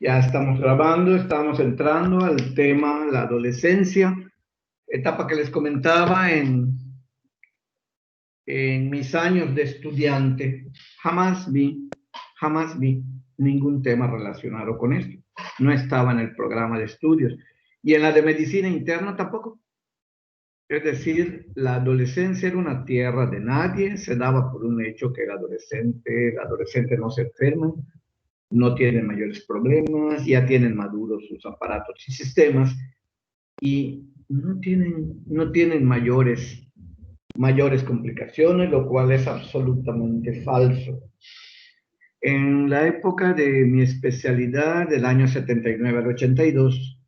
Ya estamos grabando, estamos entrando al tema la adolescencia, etapa que les comentaba en mis años de estudiante. Jamás vi ningún tema relacionado con esto. No estaba en el programa de estudios. Y en la de medicina interna tampoco. Es decir, la adolescencia era una tierra de nadie, se daba por un hecho que el adolescente no se enferma, no tienen mayores problemas, ya tienen maduros sus aparatos y sistemas y no tienen mayores complicaciones, lo cual es absolutamente falso. En la época de mi especialidad, del año 79 al 82,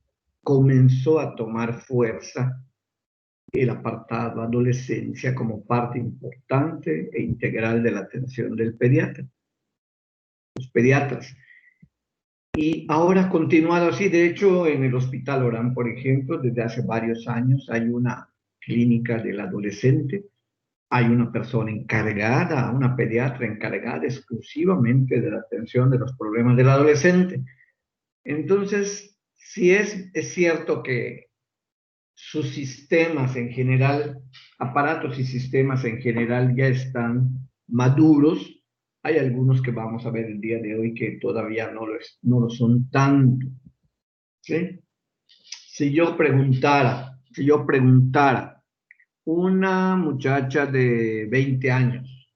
comenzó a tomar fuerza el apartado adolescencia como parte importante e integral de la atención del pediatra, los pediatras. Y ahora ha continuado así. De hecho, en el Hospital Orán, por ejemplo, desde hace varios años hay una clínica del adolescente. Hay una persona encargada, una pediatra encargada exclusivamente de la atención de los problemas del adolescente. Entonces, sí es cierto que sus sistemas en general, aparatos y sistemas en general ya están maduros. Hay algunos que vamos a ver el día de hoy que todavía no lo son tanto, ¿sí? Si yo preguntara, una muchacha de 20 años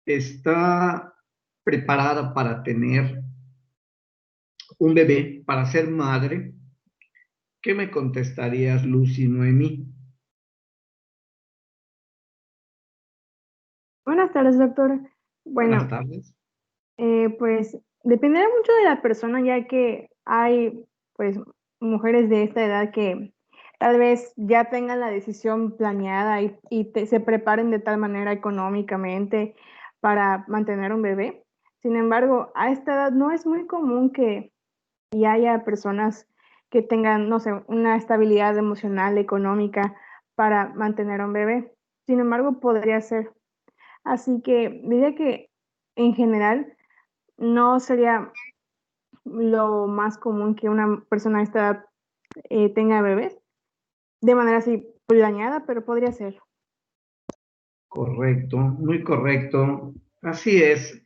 está preparada para tener un bebé, para ser madre, ¿qué me contestarías, Lucy Noemí? Buenas tardes, doctor. Buenas Bueno, tardes. pues dependerá mucho de la persona, ya que hay, pues, mujeres de esta edad que tal vez ya tengan la decisión planeada y se preparen de tal manera económicamente para mantener un bebé. Sin embargo, a esta edad no es muy común que haya personas que tengan, no sé, una estabilidad emocional, económica para mantener un bebé. Sin embargo, podría ser. Así que diría que en general no sería lo más común que una persona de esta edad tenga bebés de manera así planeada, pero podría ser. Correcto, muy correcto. Así es.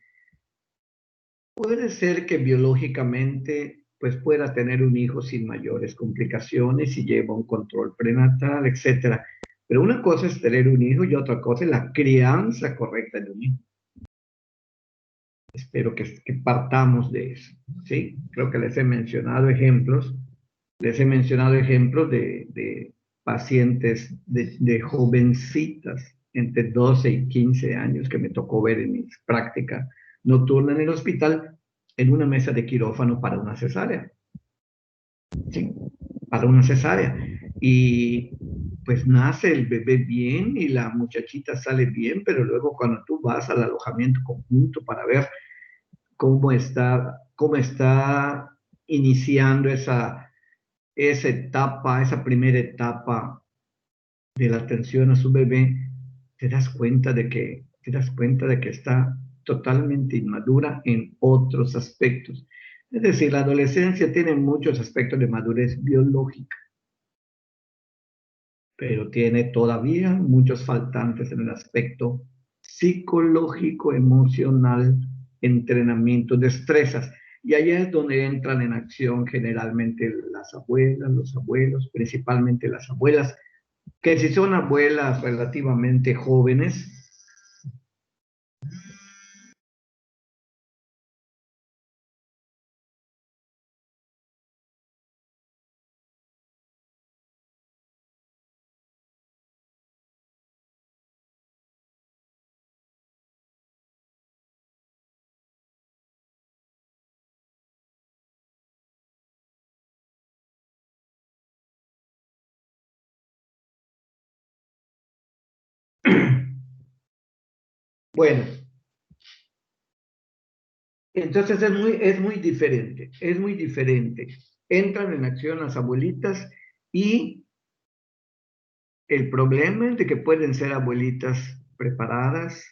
Puede ser que biológicamente pues pueda tener un hijo sin mayores complicaciones y lleva un control prenatal, etcétera. Pero una cosa es tener un hijo y otra cosa es la crianza correcta de un hijo. Espero que partamos de eso, ¿sí? Creo que les he mencionado ejemplos de pacientes, de jovencitas entre 12 y 15 años que me tocó ver en mi práctica nocturna en el hospital en una mesa de quirófano para una cesárea, ¿sí? Para una cesárea. Y pues nace el bebé bien y la muchachita sale bien, pero luego cuando tú vas al alojamiento conjunto para ver cómo está iniciando esa etapa, esa primera etapa de la atención a su bebé, te das cuenta de que está totalmente inmadura en otros aspectos. Es decir, la adolescencia tiene muchos aspectos de madurez biológica, pero tiene todavía muchos faltantes en el aspecto psicológico, emocional, entrenamiento, destrezas. Y allá es donde entran en acción generalmente las abuelas, los abuelos, principalmente las abuelas, que si son abuelas relativamente jóvenes, bueno, entonces es muy diferente. Entran en acción las abuelitas y el problema es de que pueden ser abuelitas preparadas,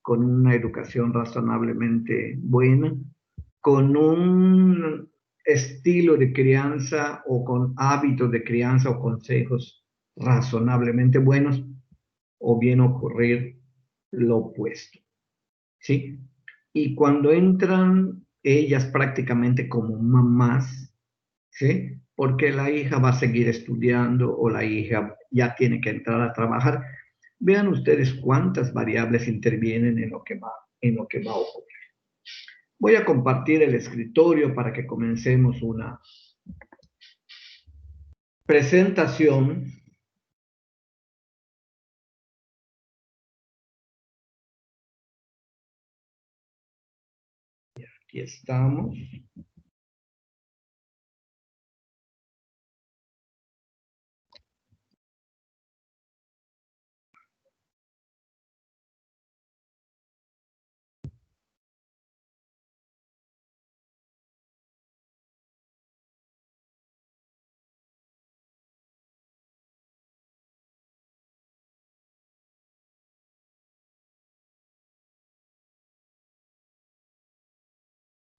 con una educación razonablemente buena, con un estilo de crianza o con hábitos de crianza o consejos razonablemente buenos, o bien ocurrir lo opuesto, ¿sí? Y cuando entran ellas prácticamente como mamás, ¿sí? Porque la hija va a seguir estudiando o la hija ya tiene que entrar a trabajar. Vean ustedes cuántas variables intervienen en lo que va a ocurrir. Voy a compartir el escritorio para que comencemos una presentación. Aquí estamos.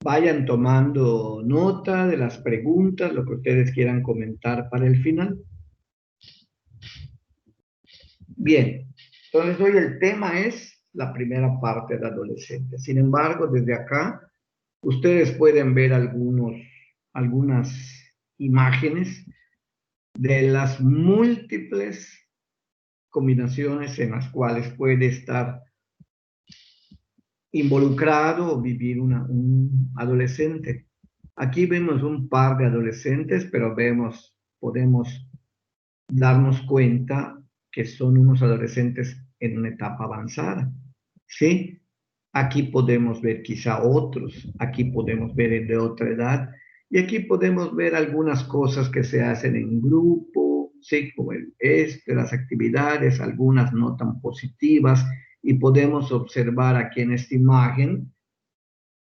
Vayan tomando nota de las preguntas, lo que ustedes quieran comentar para el final. Bien, entonces hoy el tema es la primera parte de adolescente. Sin embargo, desde acá, ustedes pueden ver algunas imágenes de las múltiples combinaciones en las cuales puede estar involucrado o vivir un adolescente. Aquí vemos un par de adolescentes, pero podemos darnos cuenta que son unos adolescentes en una etapa avanzada, ¿sí? Aquí podemos ver quizá otros, aquí podemos ver de otra edad, y aquí podemos ver algunas cosas que se hacen en grupo, ¿sí? Como las actividades, algunas no tan positivas, y podemos observar aquí en esta imagen,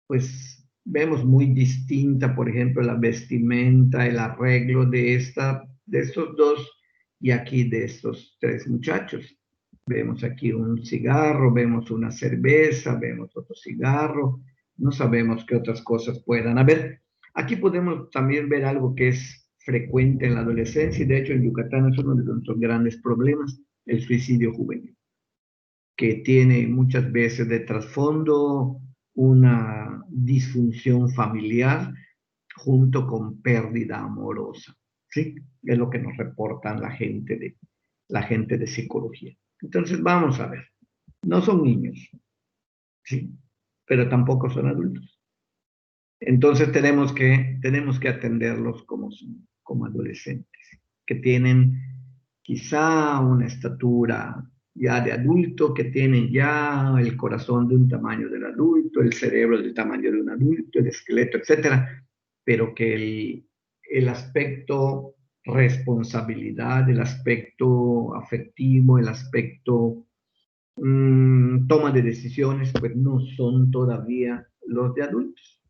pues vemos muy distinta, por ejemplo, la vestimenta, el arreglo de estos dos y aquí de estos tres muchachos. Vemos aquí un cigarro, vemos una cerveza, vemos otro cigarro, no sabemos qué otras cosas puedan haber. Aquí podemos también ver algo que es frecuente en la adolescencia y de hecho en Yucatán es uno de nuestros grandes problemas, el suicidio juvenil, que tiene muchas veces de trasfondo una disfunción familiar junto con pérdida amorosa, ¿sí? Es lo que nos reportan la gente de psicología. Entonces, vamos a ver, no son niños, ¿sí? Pero tampoco son adultos. Entonces, tenemos que atenderlos como adolescentes, que tienen quizá una estatura ya de adulto, que tienen ya el corazón de un tamaño del adulto, el cerebro del tamaño de un adulto, el esqueleto, etcétera, pero que el aspecto responsabilidad, el aspecto afectivo, el aspecto toma de decisiones, pues no son todavía los de adultos.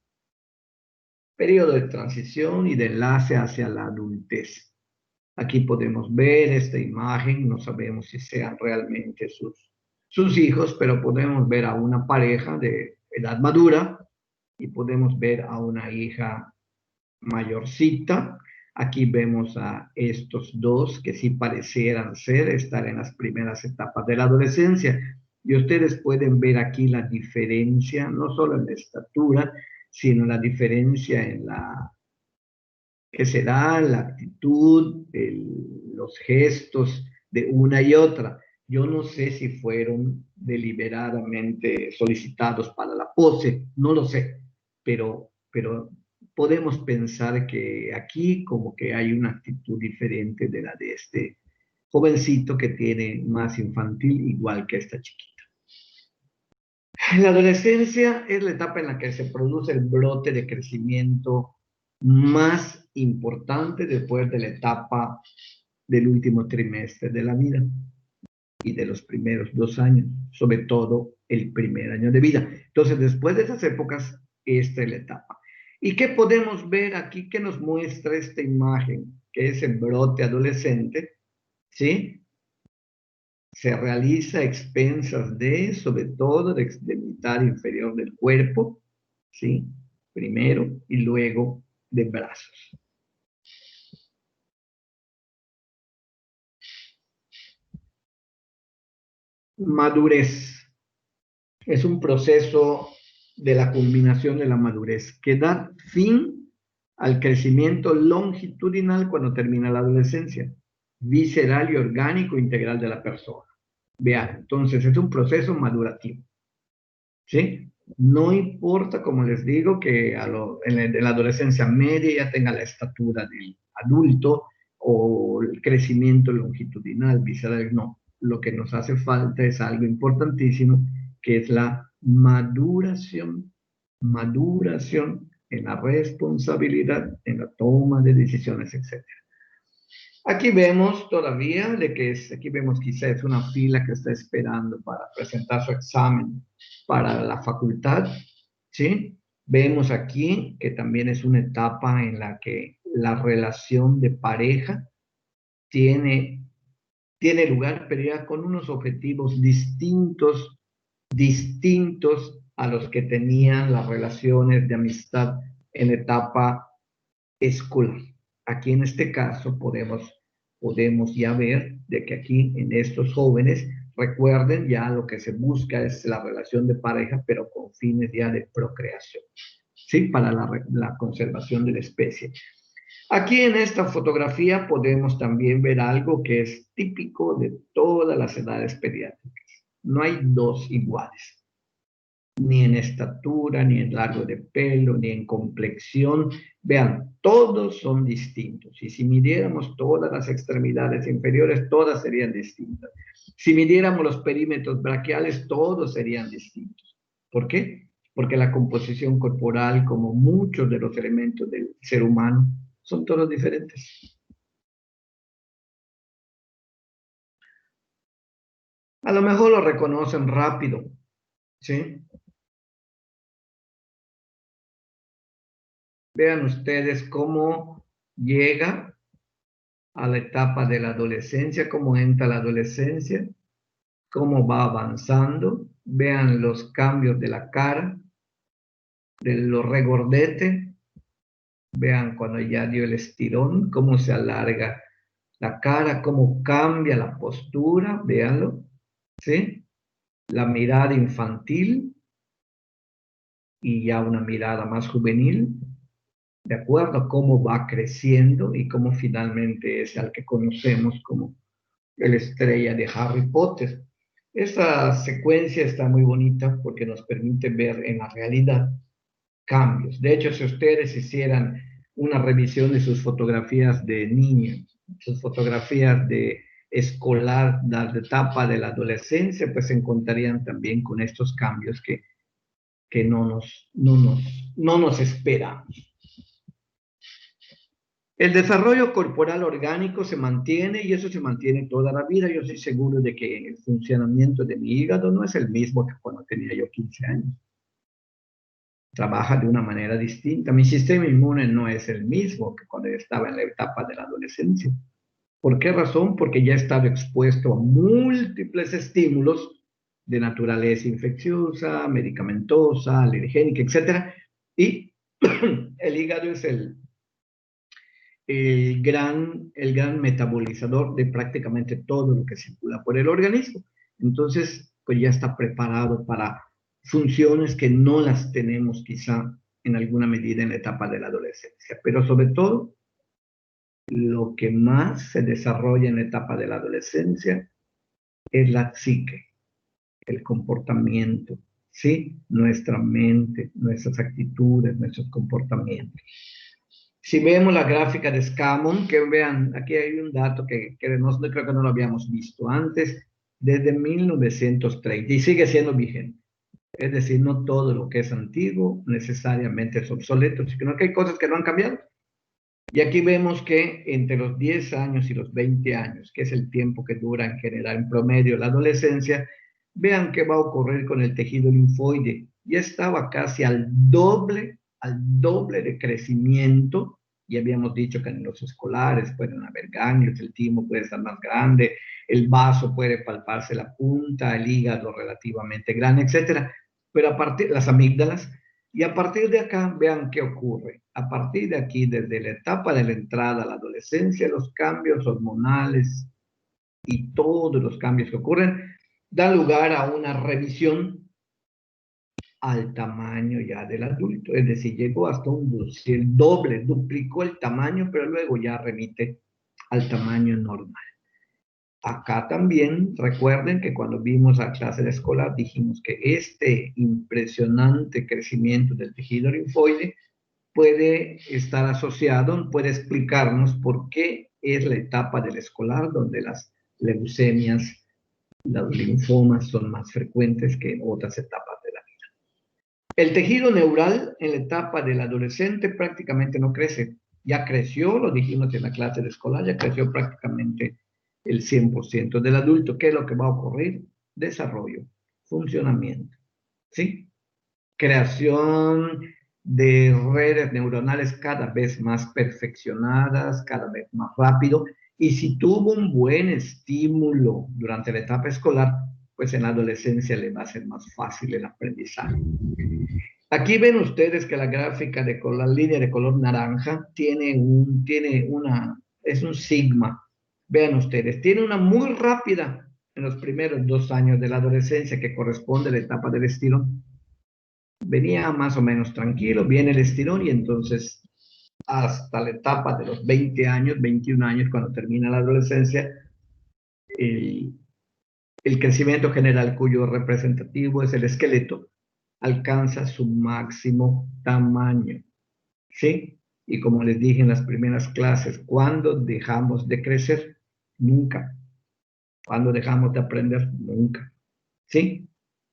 Periodo de transición y de enlace hacia la adultez. Aquí podemos ver esta imagen, no sabemos si sean realmente sus hijos, pero podemos ver a una pareja de edad madura y podemos ver a una hija mayorcita. Aquí vemos a estos dos que sí parecieran estar en las primeras etapas de la adolescencia. Y ustedes pueden ver aquí la diferencia, no solo en la estatura, sino la diferencia en que se da la actitud, los gestos de una y otra. Yo no sé si fueron deliberadamente solicitados para la pose, no lo sé, pero podemos pensar que aquí como que hay una actitud diferente de la de este jovencito que tiene más infantil, igual que esta chiquita. La adolescencia es la etapa en la que se produce el brote de crecimiento más importante después de la etapa del último trimestre de la vida y de los primeros 2 años, sobre todo el primer año de vida. Entonces, después de esas épocas, esta es la etapa. ¿Y qué podemos ver aquí? ¿Qué nos muestra esta imagen? Que es el brote adolescente, ¿sí? Se realiza a expensas sobre todo, de mitad inferior del cuerpo, ¿sí? Primero, y luego de brazos. Madurez. Es un proceso de la culminación de la madurez que da fin al crecimiento longitudinal cuando termina la adolescencia, visceral y orgánico integral de la persona. Vean, entonces es un proceso madurativo. ¿Sí? No importa, como les digo, que en la adolescencia media ya tenga la estatura del adulto o el crecimiento longitudinal, visceral, no. Lo que nos hace falta es algo importantísimo, que es la maduración. Maduración en la responsabilidad, en la toma de decisiones, etc. Aquí vemos todavía aquí vemos quizás una fila que está esperando para presentar su examen para la facultad, ¿sí? Vemos aquí que también es una etapa en la que la relación de pareja tiene lugar, pero ya con unos objetivos distintos a los que tenían las relaciones de amistad en etapa escolar. Aquí en este caso podemos ya ver de que aquí en estos jóvenes, recuerden, ya lo que se busca es la relación de pareja, pero con fines ya de procreación, ¿sí? Para la conservación de la especie. Aquí en esta fotografía podemos también ver algo que es típico de todas las edades pediátricas. No hay dos iguales, ni en estatura, ni en largo de pelo, ni en complexión. Vean, todos son distintos. Y si midiéramos todas las extremidades inferiores, todas serían distintas. Si midiéramos los perímetros braquiales, todos serían distintos. ¿Por qué? Porque la composición corporal, como muchos de los elementos del ser humano, son todos diferentes. A lo mejor lo reconocen rápido, ¿sí? Vean ustedes cómo llega a la etapa de la adolescencia, cómo entra la adolescencia, cómo va avanzando. Vean los cambios de la cara, de los regordetes. Vean cuando ya dio el estirón, cómo se alarga la cara, cómo cambia la postura, véanlo, ¿sí? La mirada infantil y ya una mirada más juvenil, de acuerdo a cómo va creciendo y cómo finalmente es al que conocemos como el estrella de Harry Potter. Esa secuencia está muy bonita porque nos permite ver en la realidad cambios. De hecho, si ustedes hicieran una revisión de sus fotografías de niños, sus fotografías de escolar, de la etapa de la adolescencia, pues se encontrarían también con estos cambios que no nos esperamos. El desarrollo corporal orgánico se mantiene y eso se mantiene toda la vida. Yo estoy seguro de que el funcionamiento de mi hígado no es el mismo que cuando tenía yo 15 años. Trabaja de una manera distinta. Mi sistema inmune no es el mismo que cuando estaba en la etapa de la adolescencia. ¿Por qué razón? Porque ya estaba expuesto a múltiples estímulos de naturaleza infecciosa, medicamentosa, alergénica, etc. Y el hígado es el gran metabolizador de prácticamente todo lo que circula por el organismo. Entonces, pues ya está preparado para funciones que no las tenemos quizá en alguna medida en la etapa de la adolescencia. Pero sobre todo, lo que más se desarrolla en la etapa de la adolescencia es la psique, el comportamiento, ¿sí? Nuestra mente, nuestras actitudes, nuestros comportamientos. Si vemos la gráfica de Scammon, que vean, aquí hay un dato que no, creo que no lo habíamos visto antes, desde 1930, y sigue siendo vigente. Es decir, no todo lo que es antiguo necesariamente es obsoleto, sino que hay cosas que no han cambiado. Y aquí vemos que entre los 10 años y los 20 años, que es el tiempo que dura en general en promedio la adolescencia, vean qué va a ocurrir con el tejido linfoide. Ya estaba casi al doble de crecimiento. Y habíamos dicho que en los escolares pueden haber ganglios, el timo puede estar más grande, el vaso puede palparse la punta, el hígado relativamente grande, etcétera. Pero aparte, las amígdalas, Y a partir de acá, vean qué ocurre. A partir de aquí, desde la etapa de la entrada a la adolescencia, los cambios hormonales y todos los cambios que ocurren dan lugar a una revisión al tamaño ya del adulto. Es decir, llegó hasta el doble, duplicó el tamaño, pero luego ya remite al tamaño normal. Acá también recuerden que cuando vimos a clase escolar dijimos que este impresionante crecimiento del tejido linfoide puede estar asociado, puede explicarnos por qué es la etapa del escolar donde las leucemias, los linfomas son más frecuentes que en otras etapas de la vida. El tejido neural en la etapa del adolescente prácticamente no crece. Ya creció, lo dijimos en la clase de escolar, ya creció prácticamente el 100% del adulto. ¿Qué es lo que va a ocurrir? Desarrollo, funcionamiento, ¿sí? Creación de redes neuronales cada vez más perfeccionadas, cada vez más rápido. Y si tuvo un buen estímulo durante la etapa escolar, pues en la adolescencia le va a ser más fácil el aprendizaje. Aquí ven ustedes que la gráfica de la línea de color naranja es un sigma. Vean ustedes, tiene una muy rápida en los primeros 2 años de la adolescencia que corresponde a la etapa del estirón. Venía más o menos tranquilo, viene el estirón y entonces hasta la etapa de los 20 años, 21 años, cuando termina la adolescencia, el crecimiento general cuyo representativo es el esqueleto, alcanza su máximo tamaño, ¿sí? Y como les dije en las primeras clases, ¿cuándo dejamos de crecer? Nunca. ¿Cuándo dejamos de aprender? Nunca, ¿sí?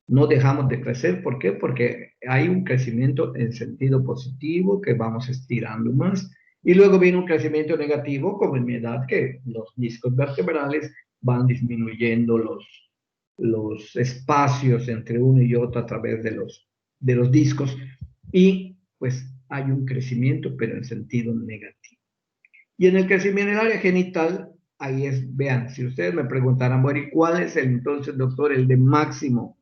No dejamos de crecer, ¿por qué? Porque hay un crecimiento en sentido positivo, que vamos estirando más, y luego viene un crecimiento negativo, como en mi edad, que los discos vertebrales van disminuyendo los espacios entre uno y otro a través de los discos, y pues hay un crecimiento, pero en sentido negativo. Y en el crecimiento en el área genital, ahí es, vean, si ustedes me preguntaran, bueno, ¿y cuál es entonces, doctor, el de máximo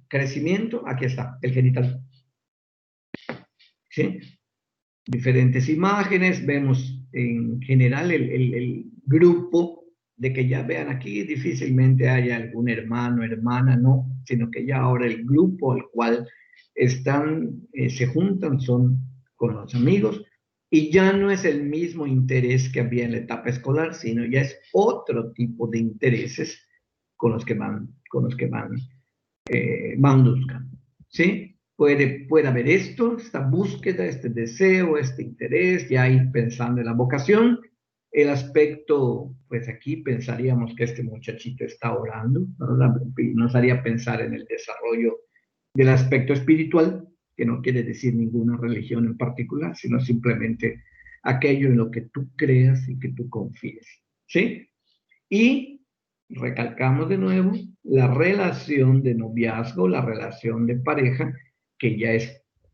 crecimiento? Aquí está, el genital. ¿Sí? Diferentes imágenes, vemos en general el grupo de que ya vean aquí, difícilmente haya algún hermano, hermana, no, sino que ya ahora el grupo al cual se juntan son con los amigos y ya no es el mismo interés que había en la etapa escolar, sino ya es otro tipo de intereses con los que van buscando, ¿sí? Puede haber esta búsqueda, este deseo, este interés, ya ir pensando en la vocación. El aspecto, pues aquí pensaríamos que este muchachito está orando, ¿no? Nos haría pensar en el desarrollo del aspecto espiritual, que no quiere decir ninguna religión en particular, sino simplemente aquello en lo que tú creas y que tú confíes, ¿sí? Y recalcamos de nuevo la relación de noviazgo, la relación de pareja, que ya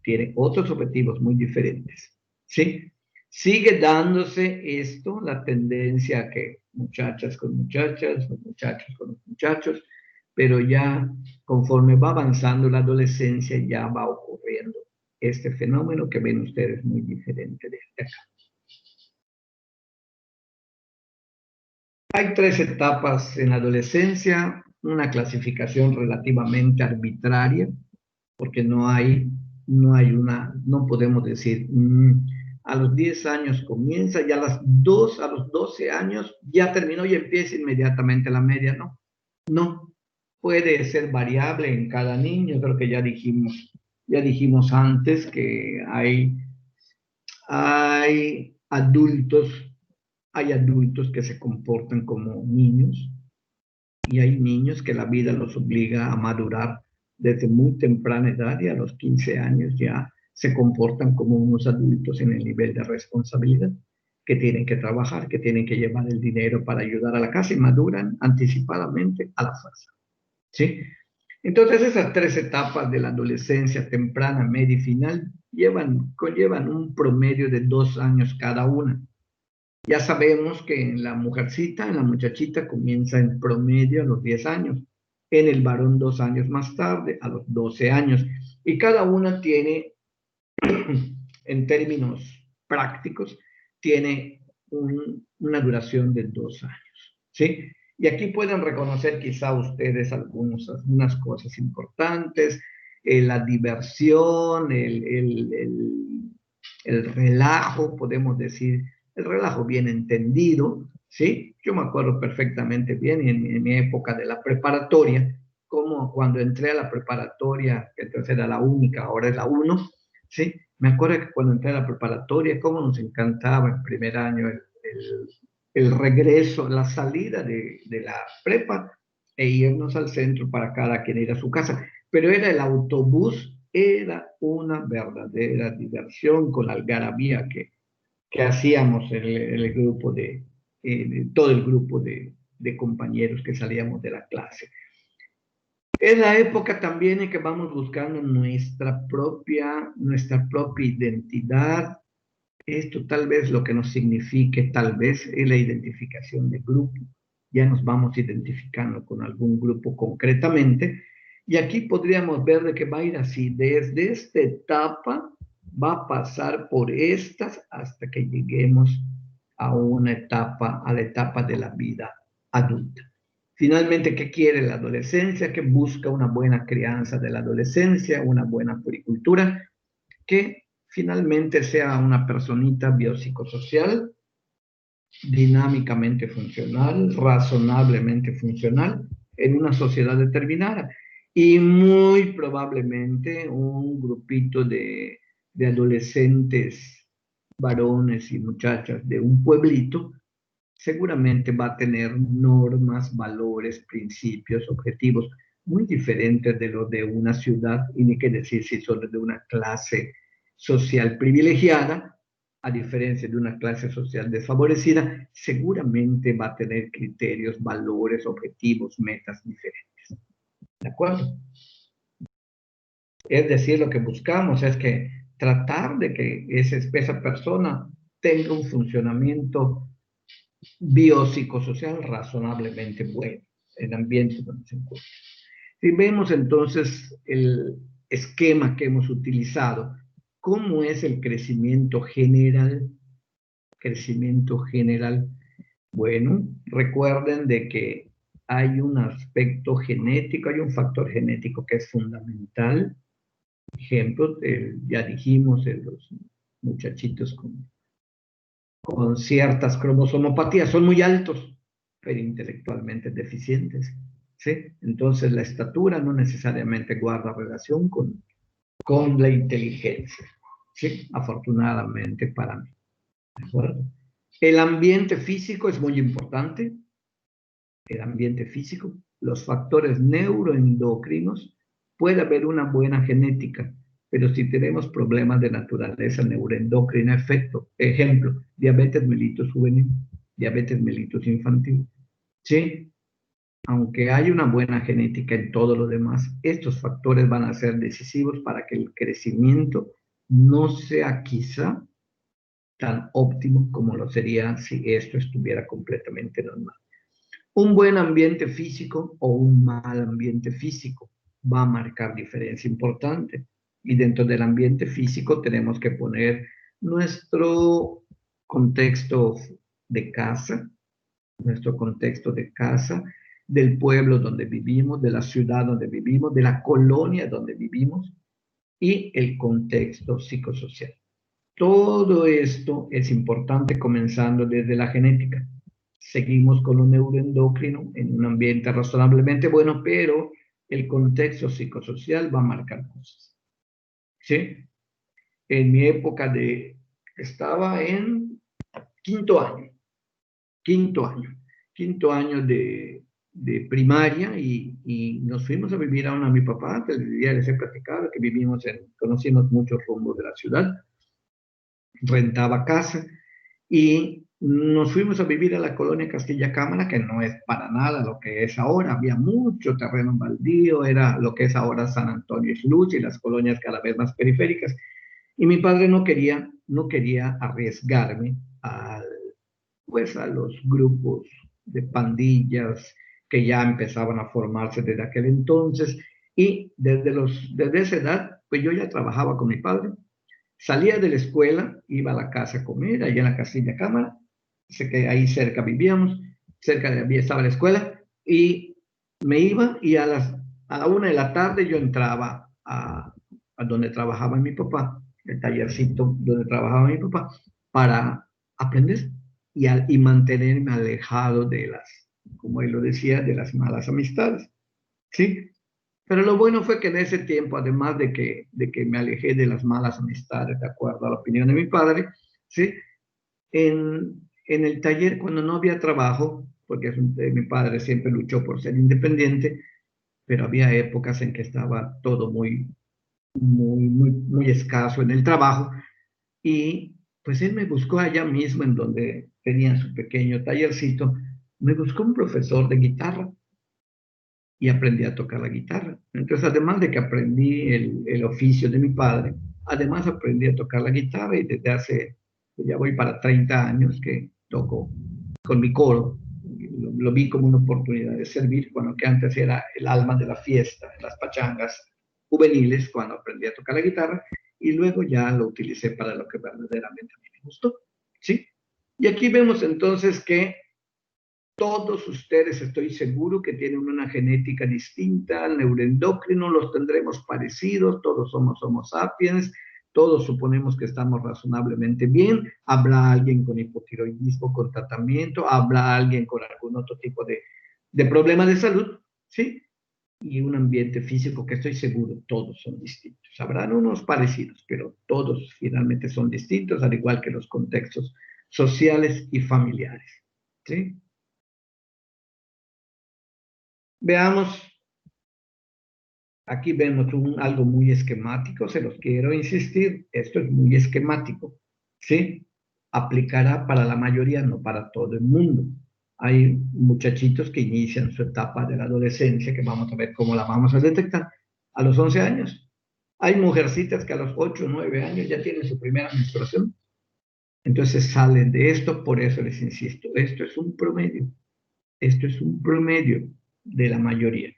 tiene otros objetivos muy diferentes, ¿sí? Sigue dándose esto, la tendencia a que muchachas con muchachas, muchachos con muchachos, pero ya conforme va avanzando la adolescencia ya va ocurriendo este fenómeno que ven ustedes muy diferente de acá. Hay 3 etapas en la adolescencia, una clasificación relativamente arbitraria, porque no podemos decir, a los 10 años comienza, y a los 12 años ya terminó y empieza inmediatamente la media, ¿no? No, puede ser variable en cada niño, creo que ya dijimos antes que hay adultos que se comportan como niños y hay niños que la vida los obliga a madurar desde muy temprana edad y a los 15 años ya se comportan como unos adultos en el nivel de responsabilidad, que tienen que trabajar, que tienen que llevar el dinero para ayudar a la casa y maduran anticipadamente a la fuerza. ¿Sí? Entonces esas 3 etapas de la adolescencia temprana, media y final conllevan un promedio de 2 años cada una. Ya sabemos que en la muchachita comienza en promedio a los 10 años. en el varón 2 años más tarde, a los 12 años. Y cada una tiene, en términos prácticos, tiene una duración de 2 años, ¿sí? Y aquí pueden reconocer quizá ustedes algunas cosas importantes, la diversión, el relajo, podemos decir, el relajo bien entendido, ¿sí? Yo me acuerdo perfectamente bien en mi época de la preparatoria, como cuando entré a la preparatoria, que entonces era la única, ahora es la uno, ¿sí? Me acuerdo que cuando entré a la preparatoria, cómo nos encantaba en primer año el regreso, la salida de la prepa e irnos al centro para cada quien ir a su casa. Pero era el autobús, era una verdadera diversión con la algarabía que hacíamos en el grupo todo el grupo de compañeros que salíamos de la clase. Es la época también en que vamos buscando nuestra propia identidad. Esto tal vez lo que nos signifique, tal vez, es la identificación de grupo. Ya nos vamos identificando con algún grupo concretamente. Y aquí podríamos ver de que va a ir así, desde esta etapa va a pasar por estas hasta que lleguemos a la etapa de la vida adulta. Finalmente, ¿qué quiere la adolescencia? Que busca una buena crianza de la adolescencia, una buena puricultura, que finalmente sea una personita biopsicosocial, dinámicamente funcional, razonablemente funcional, en una sociedad determinada. Y muy probablemente un grupito de adolescentes, varones y muchachas de un pueblito, seguramente va a tener normas, valores, principios, objetivos muy diferentes de los de una ciudad, y ni qué decir si son de una clase social privilegiada, a diferencia de una clase social desfavorecida, seguramente va a tener criterios, valores, objetivos, metas diferentes. ¿De acuerdo? Es decir, lo que buscamos es que tratar de que esa persona tenga un funcionamiento biopsicosocial razonablemente bueno, el ambiente donde se encuentra. Si vemos entonces el esquema que hemos utilizado, ¿cómo es el crecimiento general? Crecimiento general. Bueno, recuerden de que hay un aspecto genético, hay un factor genético que es fundamental. Ejemplo, ya dijimos, los muchachitos con ciertas cromosomopatías, son muy altos, pero intelectualmente deficientes, ¿sí? Entonces la estatura no necesariamente guarda relación con la inteligencia, ¿sí? Afortunadamente para mí, ¿de acuerdo? El ambiente físico es muy importante, el ambiente físico, los factores neuroendocrinos, puede haber una buena genética, pero si tenemos problemas de naturaleza neuroendocrina, ejemplo, diabetes mellitus juvenil, diabetes mellitus infantil, ¿sí? Aunque hay una buena genética en todo lo demás, estos factores van a ser decisivos para que el crecimiento no sea quizá tan óptimo como lo sería si esto estuviera completamente normal. Un buen ambiente físico o un mal ambiente físico va a marcar diferencia importante. Y dentro del ambiente físico tenemos que poner nuestro contexto de casa, nuestro contexto de casa, del pueblo donde vivimos, de la ciudad donde vivimos, de la colonia donde vivimos y el contexto psicosocial. Todo esto es importante comenzando desde la genética. Seguimos con un neuroendocrino en un ambiente razonablemente bueno, pero el contexto psicosocial va a marcar cosas. ¿Sí? En mi época estaba en quinto año, quinto año, quinto año de primaria y nos fuimos a vivir a mi papá, que ya les he platicado, que conocimos muchos rumbos de la ciudad, rentaba casa y nos fuimos a vivir a la colonia Castilla Cámara, que no es para nada lo que es ahora, había mucho terreno baldío, era lo que es ahora San Antonio Isluz y las colonias cada vez más periféricas. Y mi padre no quería arriesgarme pues a los grupos de pandillas que ya empezaban a formarse desde aquel entonces. Y desde esa edad, pues yo ya trabajaba con mi padre. Salía de la escuela, iba a la casa a comer, allá en la casilla cámara, sé que ahí cerca vivíamos, cerca de ahí estaba la escuela, y me iba y a la 1 de la tarde yo entraba a donde trabajaba mi papá, el tallercito donde trabajaba mi papá, para aprender y mantenerme alejado de como él lo decía, de las malas amistades, ¿sí? Pero lo bueno fue que en ese tiempo, además de que me alejé de las malas amistades, de acuerdo a la opinión de mi padre, ¿sí? En el taller, cuando no había trabajo, porque mi padre siempre luchó por ser independiente, pero había épocas en que estaba todo muy escaso en el trabajo, y pues él me buscó allá mismo, en donde tenía su pequeño tallercito, me buscó un profesor de guitarra y aprendí a tocar la guitarra. Entonces, además de que aprendí el oficio de mi padre, además aprendí a tocar la guitarra, y desde hace, pues ya voy para 30 años que toco con mi coro. Lo vi como una oportunidad de servir, bueno, que antes era el alma de la fiesta, en las pachangas juveniles, cuando aprendí a tocar la guitarra, y luego ya lo utilicé para lo que verdaderamente a mí me gustó, ¿sí? Y aquí vemos entonces que todos ustedes, estoy seguro, que tienen una genética distinta, al neuroendocrino los tendremos parecidos, todos somos Homo sapiens, todos suponemos que estamos razonablemente bien, habrá alguien con hipotiroidismo con tratamiento, habrá alguien con algún otro tipo de problema de salud, ¿sí? Y un ambiente físico que estoy seguro todos son distintos. Habrán unos parecidos, pero todos finalmente son distintos, al igual que los contextos sociales y familiares, ¿sí? Veamos, aquí vemos algo muy esquemático, se los quiero insistir, esto es muy esquemático, ¿sí? Aplicará para la mayoría, no para todo el mundo. Hay muchachitos que inician su etapa de la adolescencia, que vamos a ver cómo la vamos a detectar, a los 11 años. Hay mujercitas que a los 8 o 9 años ya tienen su primera menstruación. Entonces salen de esto, por eso les insisto, esto es un promedio de la mayoría,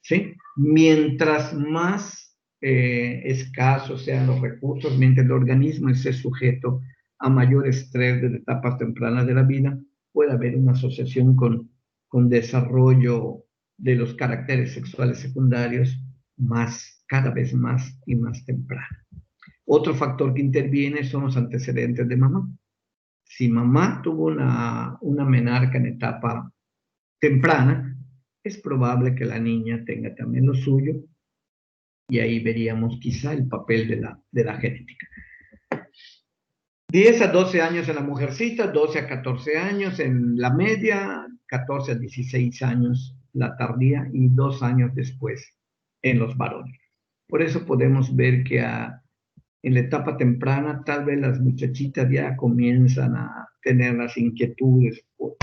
¿sí? Mientras más escasos sean los recursos, mientras el organismo esté sujeto a mayor estrés desde etapas tempranas de la vida, puede haber una asociación con desarrollo de los caracteres sexuales secundarios cada vez más y más temprano. Otro factor que interviene son los antecedentes de mamá. Si mamá tuvo una menarca en etapa temprana, es probable que la niña tenga también lo suyo, y ahí veríamos quizá el papel de la genética. 10 a 12 años en la mujercita, 12 a 14 años en la media, 14 a 16 años la tardía, y 2 años después en los varones. Por eso podemos ver que en la etapa temprana tal vez las muchachitas ya comienzan a tener las inquietudes por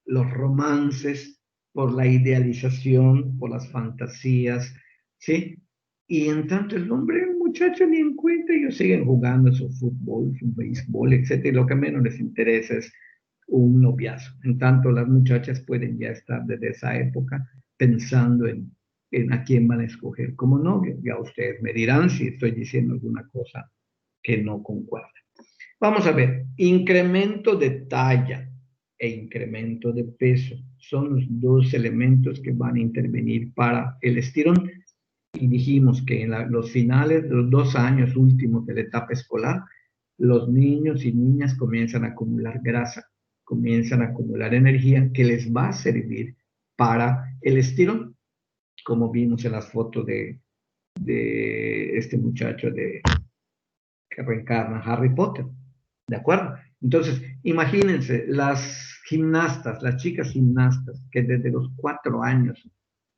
los romances, por la idealización, por las fantasías, ¿sí? Y en tanto el hombre, el muchacho ni en cuenta, ellos siguen jugando su fútbol, su béisbol, etcétera, y lo que menos les interesa es un noviazgo. En tanto las muchachas pueden ya estar desde esa época pensando en a quién van a escoger como novio. Ya ustedes me dirán si estoy diciendo alguna cosa que no concuerda. Vamos a ver, incremento de talla e incremento de peso son los dos elementos que van a intervenir para el estirón. Y dijimos que en los finales de los 2 años últimos de la etapa escolar, los niños y niñas comienzan a acumular grasa, comienzan a acumular energía que les va a servir para el estirón, como vimos en las fotos de este muchacho que reencarna Harry Potter. ¿De acuerdo? Entonces, imagínense las chicas gimnastas que desde los 4 años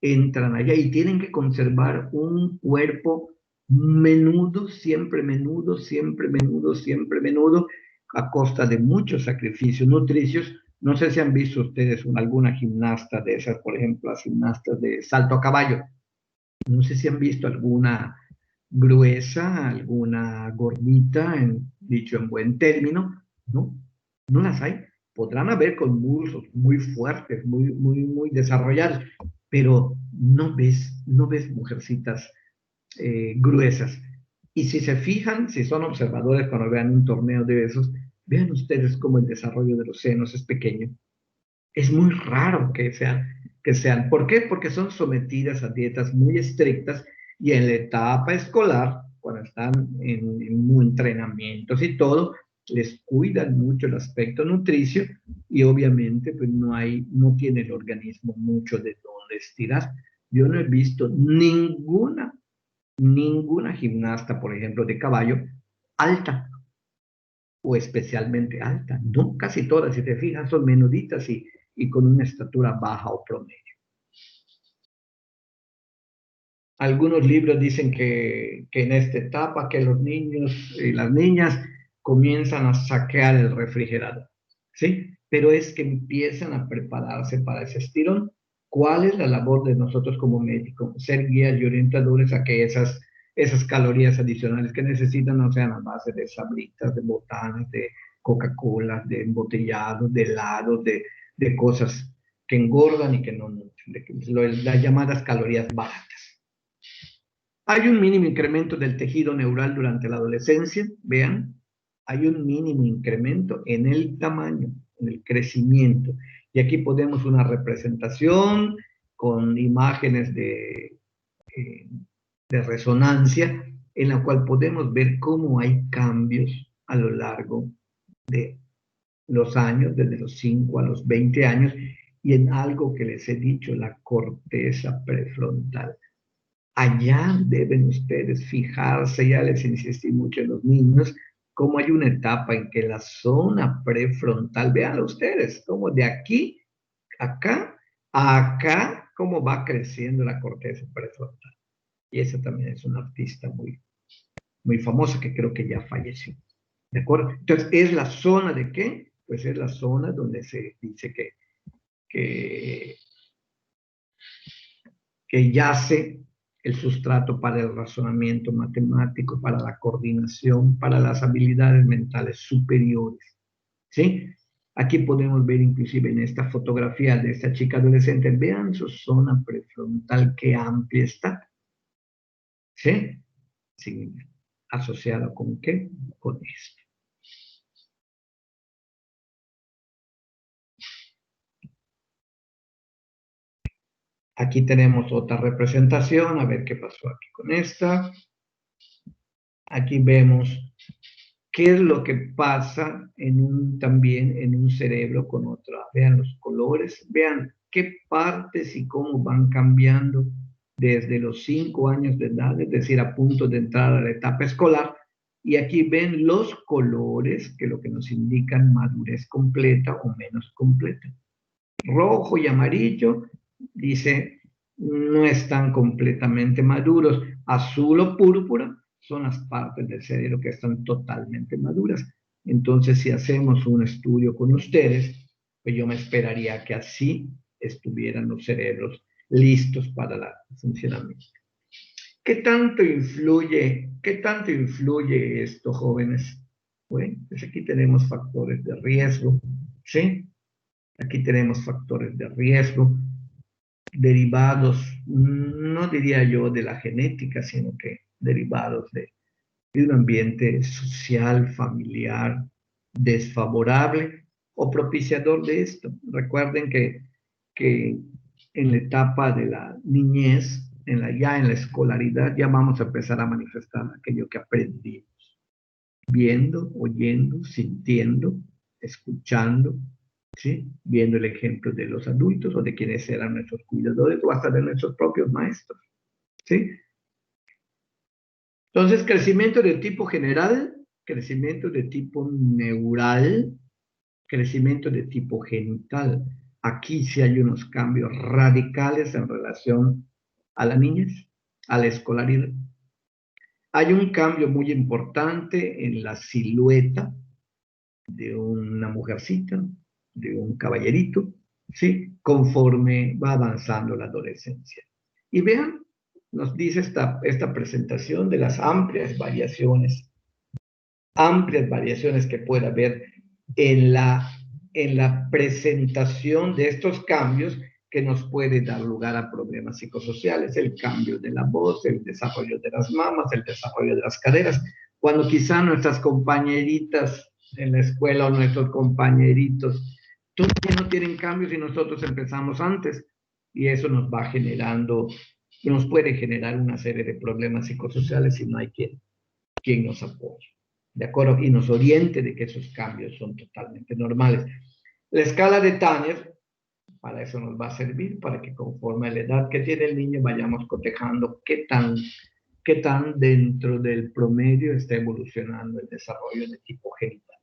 entran allá y tienen que conservar un cuerpo menudo, siempre menudo, siempre menudo, siempre menudo, a costa de muchos sacrificios nutricios. No sé si han visto ustedes alguna gimnasta de esas, por ejemplo, las gimnastas de salto a caballo. No sé si han visto alguna gruesa, alguna gordita, dicho en buen término, ¿no? No las hay. podrán haber con muslos muy fuertes, muy desarrollados, pero no ves mujercitas gruesas. Y si se fijan, si son observadores cuando vean un torneo de esos, vean ustedes cómo el desarrollo de los senos es pequeño. Es muy raro que sean. ¿Por qué? Porque son sometidas a dietas muy estrictas y en la etapa escolar, cuando están en entrenamientos y todo, les cuidan mucho el aspecto nutricio y obviamente pues no tiene el organismo mucho de dónde estirar. Yo no he visto ninguna gimnasta, por ejemplo, de caballo, alta o especialmente alta. No, casi todas, si te fijas, son menuditas y con una estatura baja o promedio. Algunos libros dicen que en esta etapa que los niños y las niñas comienzan a saquear el refrigerador, ¿sí? Pero es que empiezan a prepararse para ese estirón. ¿Cuál es la labor de nosotros como médicos? Ser guías y orientadores a que esas calorías adicionales que necesitan no sean a base de sabritas, de botanas, de Coca-Cola, de embotellados, de helados, de cosas que engordan y que no nutren, las llamadas calorías baratas. Hay un mínimo incremento del tejido neural durante la adolescencia, vean, hay un mínimo incremento en el tamaño, en el crecimiento. Y aquí podemos una representación con imágenes de resonancia en la cual podemos ver cómo hay cambios a lo largo de los años, desde los 5 a los 20 años, y en algo que les he dicho, la corteza prefrontal. Allá deben ustedes fijarse, ya les insistí mucho en los niños, cómo hay una etapa en que la zona prefrontal, vean ustedes, como de aquí, acá, a acá, cómo va creciendo la corteza prefrontal. Y esa también es una artista muy famosa que creo que ya falleció. ¿De acuerdo? Entonces, ¿es la zona de qué? Pues es la zona donde se dice que, que yace el sustrato para el razonamiento matemático, para la coordinación, para las habilidades mentales superiores. ¿Sí? Aquí podemos ver inclusive en esta fotografía de esta chica adolescente, vean su zona prefrontal, qué amplia está. ¿Sí? Sí. ¿Asociada con qué? Con esto. Aquí tenemos otra representación, a ver qué pasó aquí con esta. Aquí vemos qué es lo que pasa también en un cerebro con otra. Vean los colores, vean qué partes y cómo van cambiando desde los 5 años de edad, es decir, a punto de entrar a la etapa escolar. Y aquí ven los colores que lo que nos indican madurez completa o menos completa. Rojo y amarillo, dice, no están completamente maduros. Azul o púrpura son las partes del cerebro que están totalmente maduras. Entonces, si hacemos un estudio con ustedes, pues yo me esperaría que así estuvieran los cerebros listos para el funcionamiento. ¿Qué tanto influye esto, jóvenes? Bueno, pues aquí tenemos factores de riesgo, ¿sí? Aquí tenemos factores de riesgo derivados, no diría yo de la genética, sino que derivados de un ambiente social, familiar, desfavorable o propiciador de esto. Recuerden que en la etapa de la niñez, ya en la escolaridad, ya vamos a empezar a manifestar aquello que aprendimos, viendo, oyendo, sintiendo, escuchando, ¿sí? Viendo el ejemplo de los adultos o de quienes eran nuestros cuidadores o hasta de nuestros propios maestros, ¿sí? Entonces, crecimiento de tipo general, crecimiento de tipo neural, crecimiento de tipo genital. Aquí sí hay unos cambios radicales en relación a la niñez, a la escolaridad. Hay un cambio muy importante en la silueta de una mujercita, de un caballerito, ¿sí? Conforme va avanzando la adolescencia. Y vean, nos dice esta presentación de las amplias variaciones que puede haber en la en la presentación de estos cambios que nos puede dar lugar a problemas psicosociales, el cambio de la voz, el desarrollo de las mamas, el desarrollo de las caderas, cuando quizá nuestras compañeritas en la escuela o nuestros compañeritos todavía no tienen cambios y nosotros empezamos antes, y eso nos va generando, nos puede generar una serie de problemas psicosociales si no hay quien nos apoye, ¿de acuerdo? Y nos oriente de que esos cambios son totalmente normales. La escala de Tanner, para eso nos va a servir, para que conforme a la edad que tiene el niño vayamos cotejando qué tan dentro del promedio está evolucionando el desarrollo de tipo genital.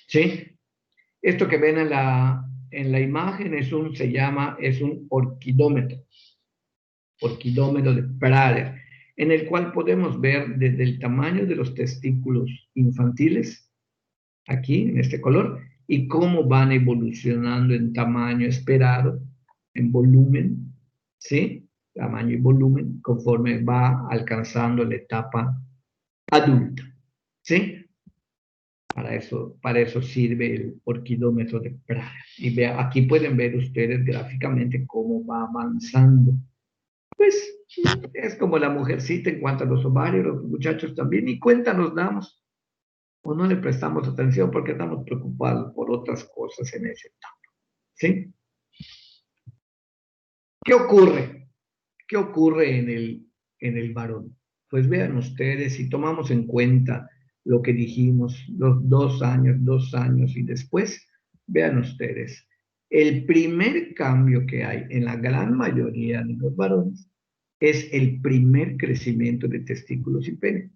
¿Sí? Esto que ven en la imagen es un orquidómetro de Prader, en el cual podemos ver desde el tamaño de los testículos infantiles, aquí en este color, y cómo van evolucionando en tamaño esperado, en volumen, ¿sí? Tamaño y volumen, conforme va alcanzando la etapa adulta, ¿sí? Para eso sirve el orquidómetro de Prader. Y aquí pueden ver ustedes gráficamente cómo va avanzando. Pues es como la mujercita en cuanto a los ovarios, los muchachos también, ni cuenta nos damos o no le prestamos atención porque estamos preocupados por otras cosas en ese etapa. ¿Sí? ¿Qué ocurre? ¿Qué ocurre en el varón? Pues vean ustedes, si tomamos en cuenta lo que dijimos, los 2 años y después, vean ustedes, el primer cambio que hay en la gran mayoría de los varones es el primer crecimiento de testículos y pene.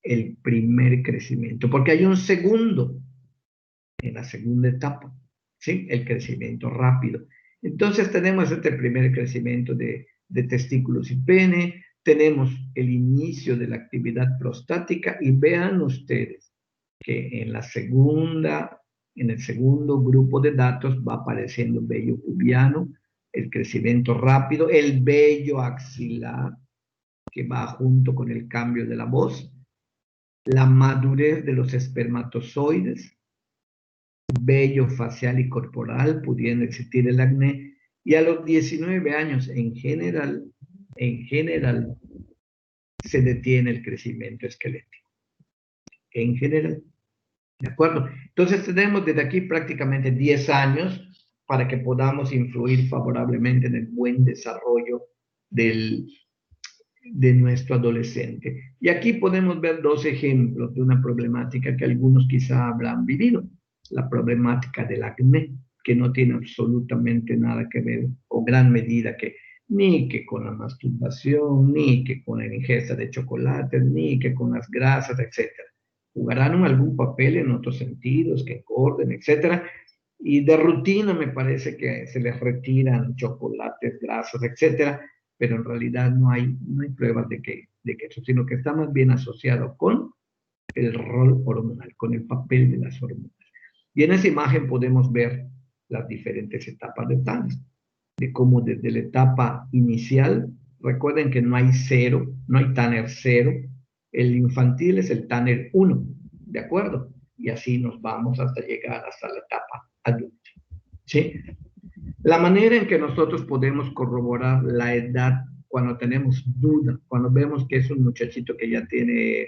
El primer crecimiento, porque hay un segundo en la segunda etapa, ¿sí? El crecimiento rápido. Entonces tenemos este primer crecimiento de testículos y pene, tenemos el inicio de la actividad prostática y vean ustedes que en el segundo grupo de datos va apareciendo vello pubiano, el crecimiento rápido, el vello axilar que va junto con el cambio de la voz, la madurez de los espermatozoides, vello facial y corporal, pudiendo existir el acné, y a los 19 años en general, se detiene el crecimiento esquelético. En general, ¿de acuerdo? Entonces tenemos desde aquí prácticamente 10 años para que podamos influir favorablemente en el buen desarrollo de nuestro adolescente. Y aquí podemos ver 2 ejemplos de una problemática que algunos quizá habrán vivido, la problemática del acné, que no tiene absolutamente nada que ver, o gran medida que ni que con la masturbación, ni que con la ingesta de chocolates, ni que con las grasas, etcétera. Jugarán algún papel en otros sentidos, que engorden, etcétera, y de rutina me parece que se les retiran chocolates, grasas, etcétera, pero en realidad no hay pruebas de que eso, sino que está más bien asociado con el rol hormonal, con el papel de las hormonas. Y en esa imagen podemos ver las diferentes etapas de TANS, de cómo desde la etapa inicial, recuerden que no hay cero, no hay Tanner 0, el infantil es el Tanner 1, ¿de acuerdo? Y así nos vamos hasta llegar hasta la etapa adulta, ¿sí? La manera en que nosotros podemos corroborar la edad cuando tenemos duda, cuando vemos que es un muchachito que ya tiene,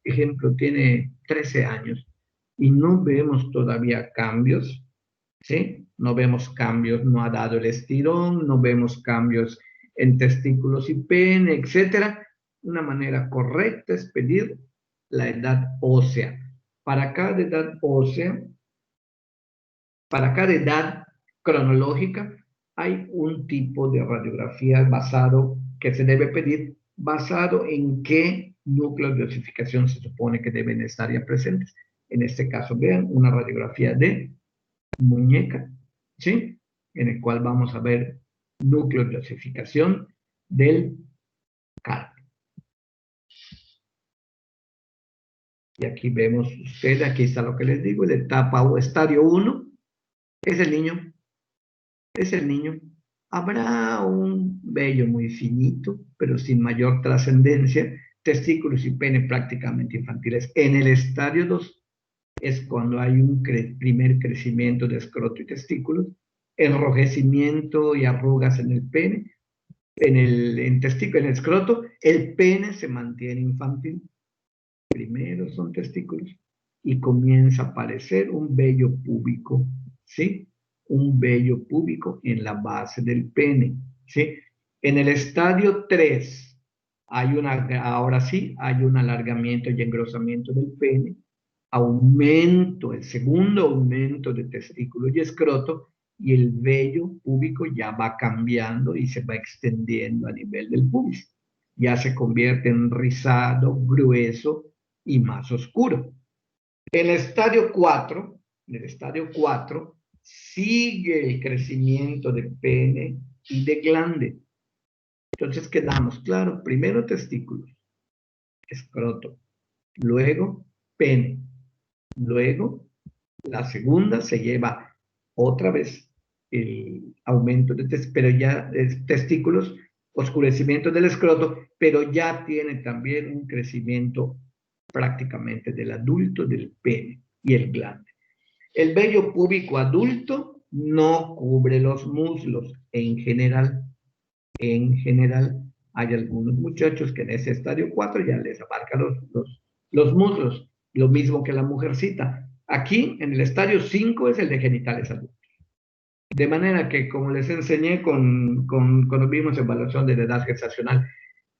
ejemplo, tiene 13 años y no vemos todavía cambios, ¿sí? No vemos cambios, no ha dado el estirón, no vemos cambios en testículos y pene, etcétera. Una manera correcta es pedir la edad ósea. Para cada edad ósea, para cada edad cronológica, hay un tipo de radiografía que se debe pedir basado en qué núcleos de osificación se supone que deben estar ya presentes. En este caso, vean, una radiografía de muñeca, ¿sí? En el cual vamos a ver núcleos de osificación del carpo. Y aquí vemos usted, aquí está lo que les digo, la etapa o estadio 1, es el niño. Habrá un vello muy finito, pero sin mayor trascendencia, testículos y pene prácticamente infantiles. En el estadio 2 es cuando hay un primer crecimiento de escroto y testículos, enrojecimiento y arrugas en el pene, en el testículo, en el escroto, el pene se mantiene infantil. Primero son testículos y comienza a aparecer un vello púbico, ¿sí? Un vello púbico en la base del pene, ¿sí? En el estadio 3 ahora sí, hay un alargamiento y engrosamiento del pene, el segundo aumento de testículo y escroto, y el vello púbico ya va cambiando y se va extendiendo a nivel del pubis. Ya se convierte en rizado, grueso y más oscuro. En el estadio 4 sigue el crecimiento de pene y de glande. Entonces quedamos, claro, primero testículos, escroto, luego pene, luego la segunda se lleva otra vez el aumento de pero ya testículos, oscurecimiento del escroto, pero ya tiene también un crecimiento prácticamente del adulto del pene y el glande. El vello púbico adulto no cubre los muslos en general. En general, hay algunos muchachos que en ese estadio 4 ya les abarca los muslos, lo mismo que la mujercita. Aquí, en el estadio 5, es el de genitales adultos. De manera que, como les enseñé cuando vimos evaluación de la edad gestacional,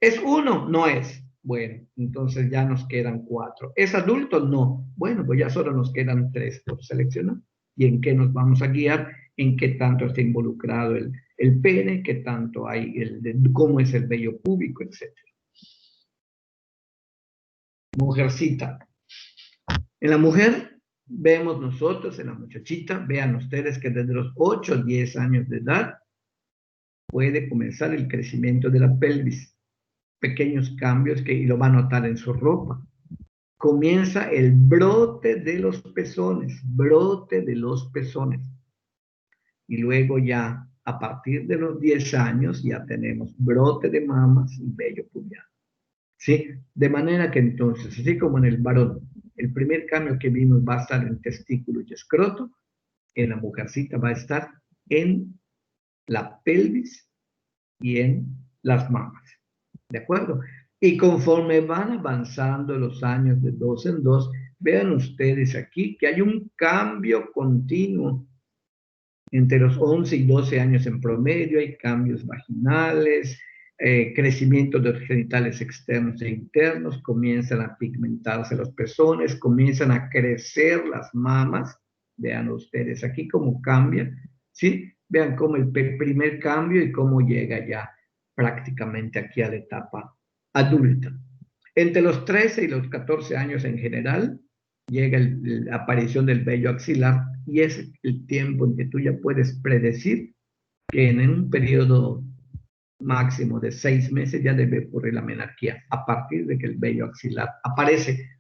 ¿es uno? No es. Bueno, entonces ya nos quedan 4. ¿Es adulto? No. Bueno, pues ya solo nos quedan 3 por seleccionar. ¿Y en qué nos vamos a guiar? En qué tanto está involucrado el pene, qué tanto hay, cómo es el vello púbico, etc. Mujercita. En la mujer, vemos nosotros, en la muchachita, vean ustedes que desde los 8 o 10 años de edad puede comenzar el crecimiento de la pelvis. Pequeños cambios y lo va a notar en su ropa. Comienza el brote de los pezones, y luego ya a partir de los 10 años ya tenemos brote de mamas y vello pubiano, ¿sí? De manera que entonces, así como en el varón, el primer cambio que vimos va a estar en testículo y escroto, en la mujercita va a estar en la pelvis y en las mamas, ¿de acuerdo? Y conforme van avanzando los años de 2 en 2, vean ustedes aquí que hay un cambio continuo. Entre los 11 y 12 años en promedio hay cambios vaginales, crecimiento de los genitales externos e internos, comienzan a pigmentarse los pezones, comienzan a crecer las mamas. Vean ustedes aquí cómo cambia, ¿sí? Vean cómo el primer cambio y cómo llega ya prácticamente aquí a la etapa adulta. Entre los 13 y los 14 años en general, llega la aparición del vello axilar y es el tiempo en que tú ya puedes predecir que en un periodo máximo de 6 meses ya debe ocurrir la menarquía a partir de que el vello axilar aparece.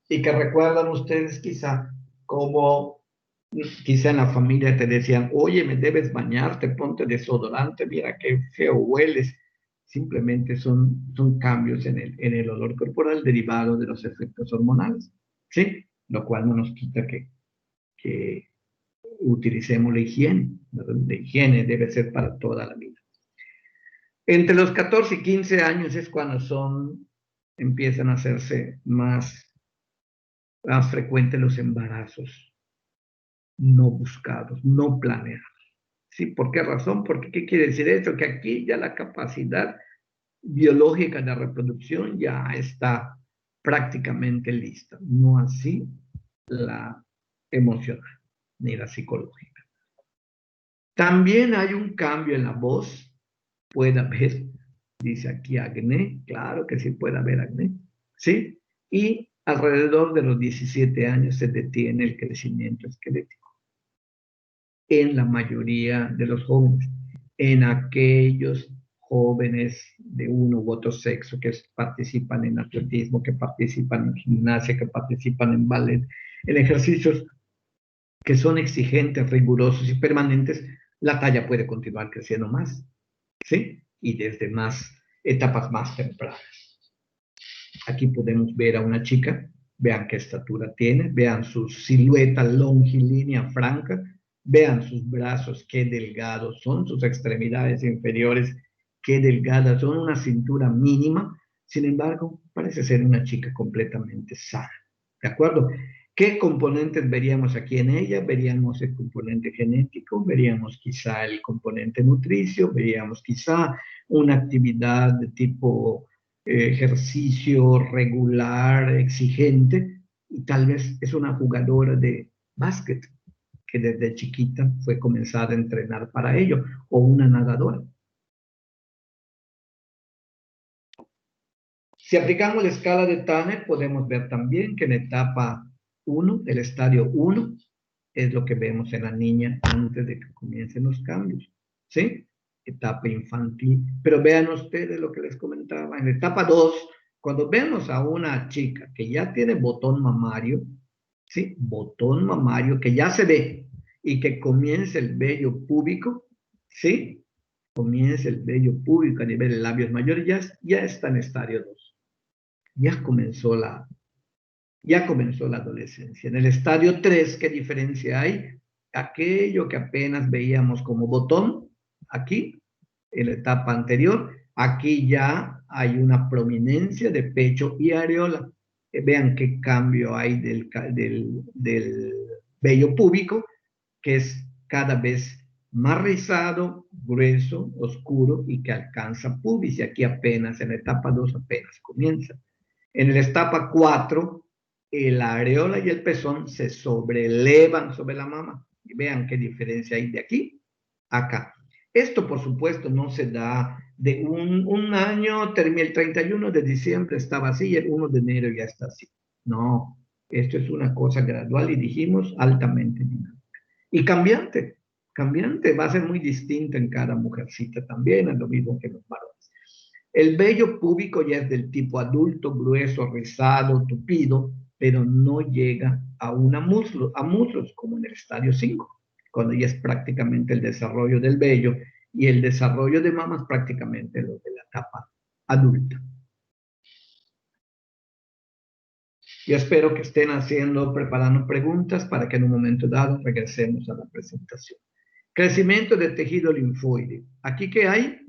Y que recuerdan ustedes quizá como quizá en la familia te decían, oye, me debes bañarte, ponte desodorante, mira qué feo hueles. Simplemente son cambios en el olor corporal derivado de los efectos hormonales, ¿sí? Lo cual no nos quita que utilicemos la higiene. La higiene debe ser para toda la vida. Entre los 14 y 15 años es cuando empiezan a hacerse más frecuentes los embarazos no buscados, no planeados. ¿Sí? ¿Por qué razón? Porque ¿qué quiere decir esto? Que aquí ya la capacidad biológica de reproducción ya está prácticamente lista, no así la emocional ni la psicológica. También hay un cambio en la voz, puede haber, dice aquí acné, claro que sí puede haber acné, ¿sí? Y alrededor de los 17 años se detiene el crecimiento esquelético en la mayoría de los jóvenes. En aquellos jóvenes de uno u otro sexo que participan en atletismo, que participan en gimnasia, que participan en ballet, en ejercicios que son exigentes, rigurosos y permanentes, la talla puede continuar creciendo más, ¿sí? Y desde etapas más tempranas. Aquí podemos ver a una chica vean qué estatura tiene, vean su silueta longilínea franca, vean sus brazos, qué delgados son, sus extremidades inferiores, qué delgadas son, una cintura mínima. Sin embargo, parece ser una chica completamente sana. ¿De acuerdo? ¿Qué componentes veríamos aquí en ella? Veríamos el componente genético, veríamos quizá el componente nutricio, veríamos quizá una actividad de tipo ejercicio regular, exigente, y tal vez es una jugadora de básquet que desde chiquita fue comenzada a entrenar para ello, o una nadadora. Si aplicamos la escala de Tanner, podemos ver también que en etapa 1, el estadio 1, es lo que vemos en la niña antes de que comiencen los cambios, ¿sí? Etapa infantil. Pero vean ustedes lo que les comentaba. En la etapa 2, cuando vemos a una chica que ya tiene botón mamario, ¿sí? Botón mamario que ya se ve y que comienza el vello púbico, ¿sí? Comienza el vello púbico a nivel de labios mayores, ya está en estadio 2. Ya comenzó la adolescencia. En el estadio 3, ¿qué diferencia hay? Aquello que apenas veíamos como botón, aquí, en la etapa anterior, aquí ya hay una prominencia de pecho y areola. Vean qué cambio hay del vello púbico, que es cada vez más rizado, grueso, oscuro y que alcanza pubis. Y aquí apenas, en la etapa 2 apenas comienza. En la etapa 4, la areola y el pezón se sobrelevan sobre la mama. Y vean qué diferencia hay de aquí a acá. Esto, por supuesto, no se da de un año, el 31 de diciembre estaba así y el 1 de enero ya está así. No, esto es una cosa gradual y dijimos altamente dinámica. Y cambiante, va a ser muy distinta en cada mujercita también, es lo mismo que los varones. El vello púbico ya es del tipo adulto, grueso, rizado, tupido, pero no llega a muslos como en el estadio 5, cuando ya es prácticamente el desarrollo del vello y el desarrollo de mamas prácticamente lo de la etapa adulta. Yo espero que estén preparando preguntas para que en un momento dado regresemos a la presentación. Crecimiento del tejido linfoide. ¿Aquí qué hay?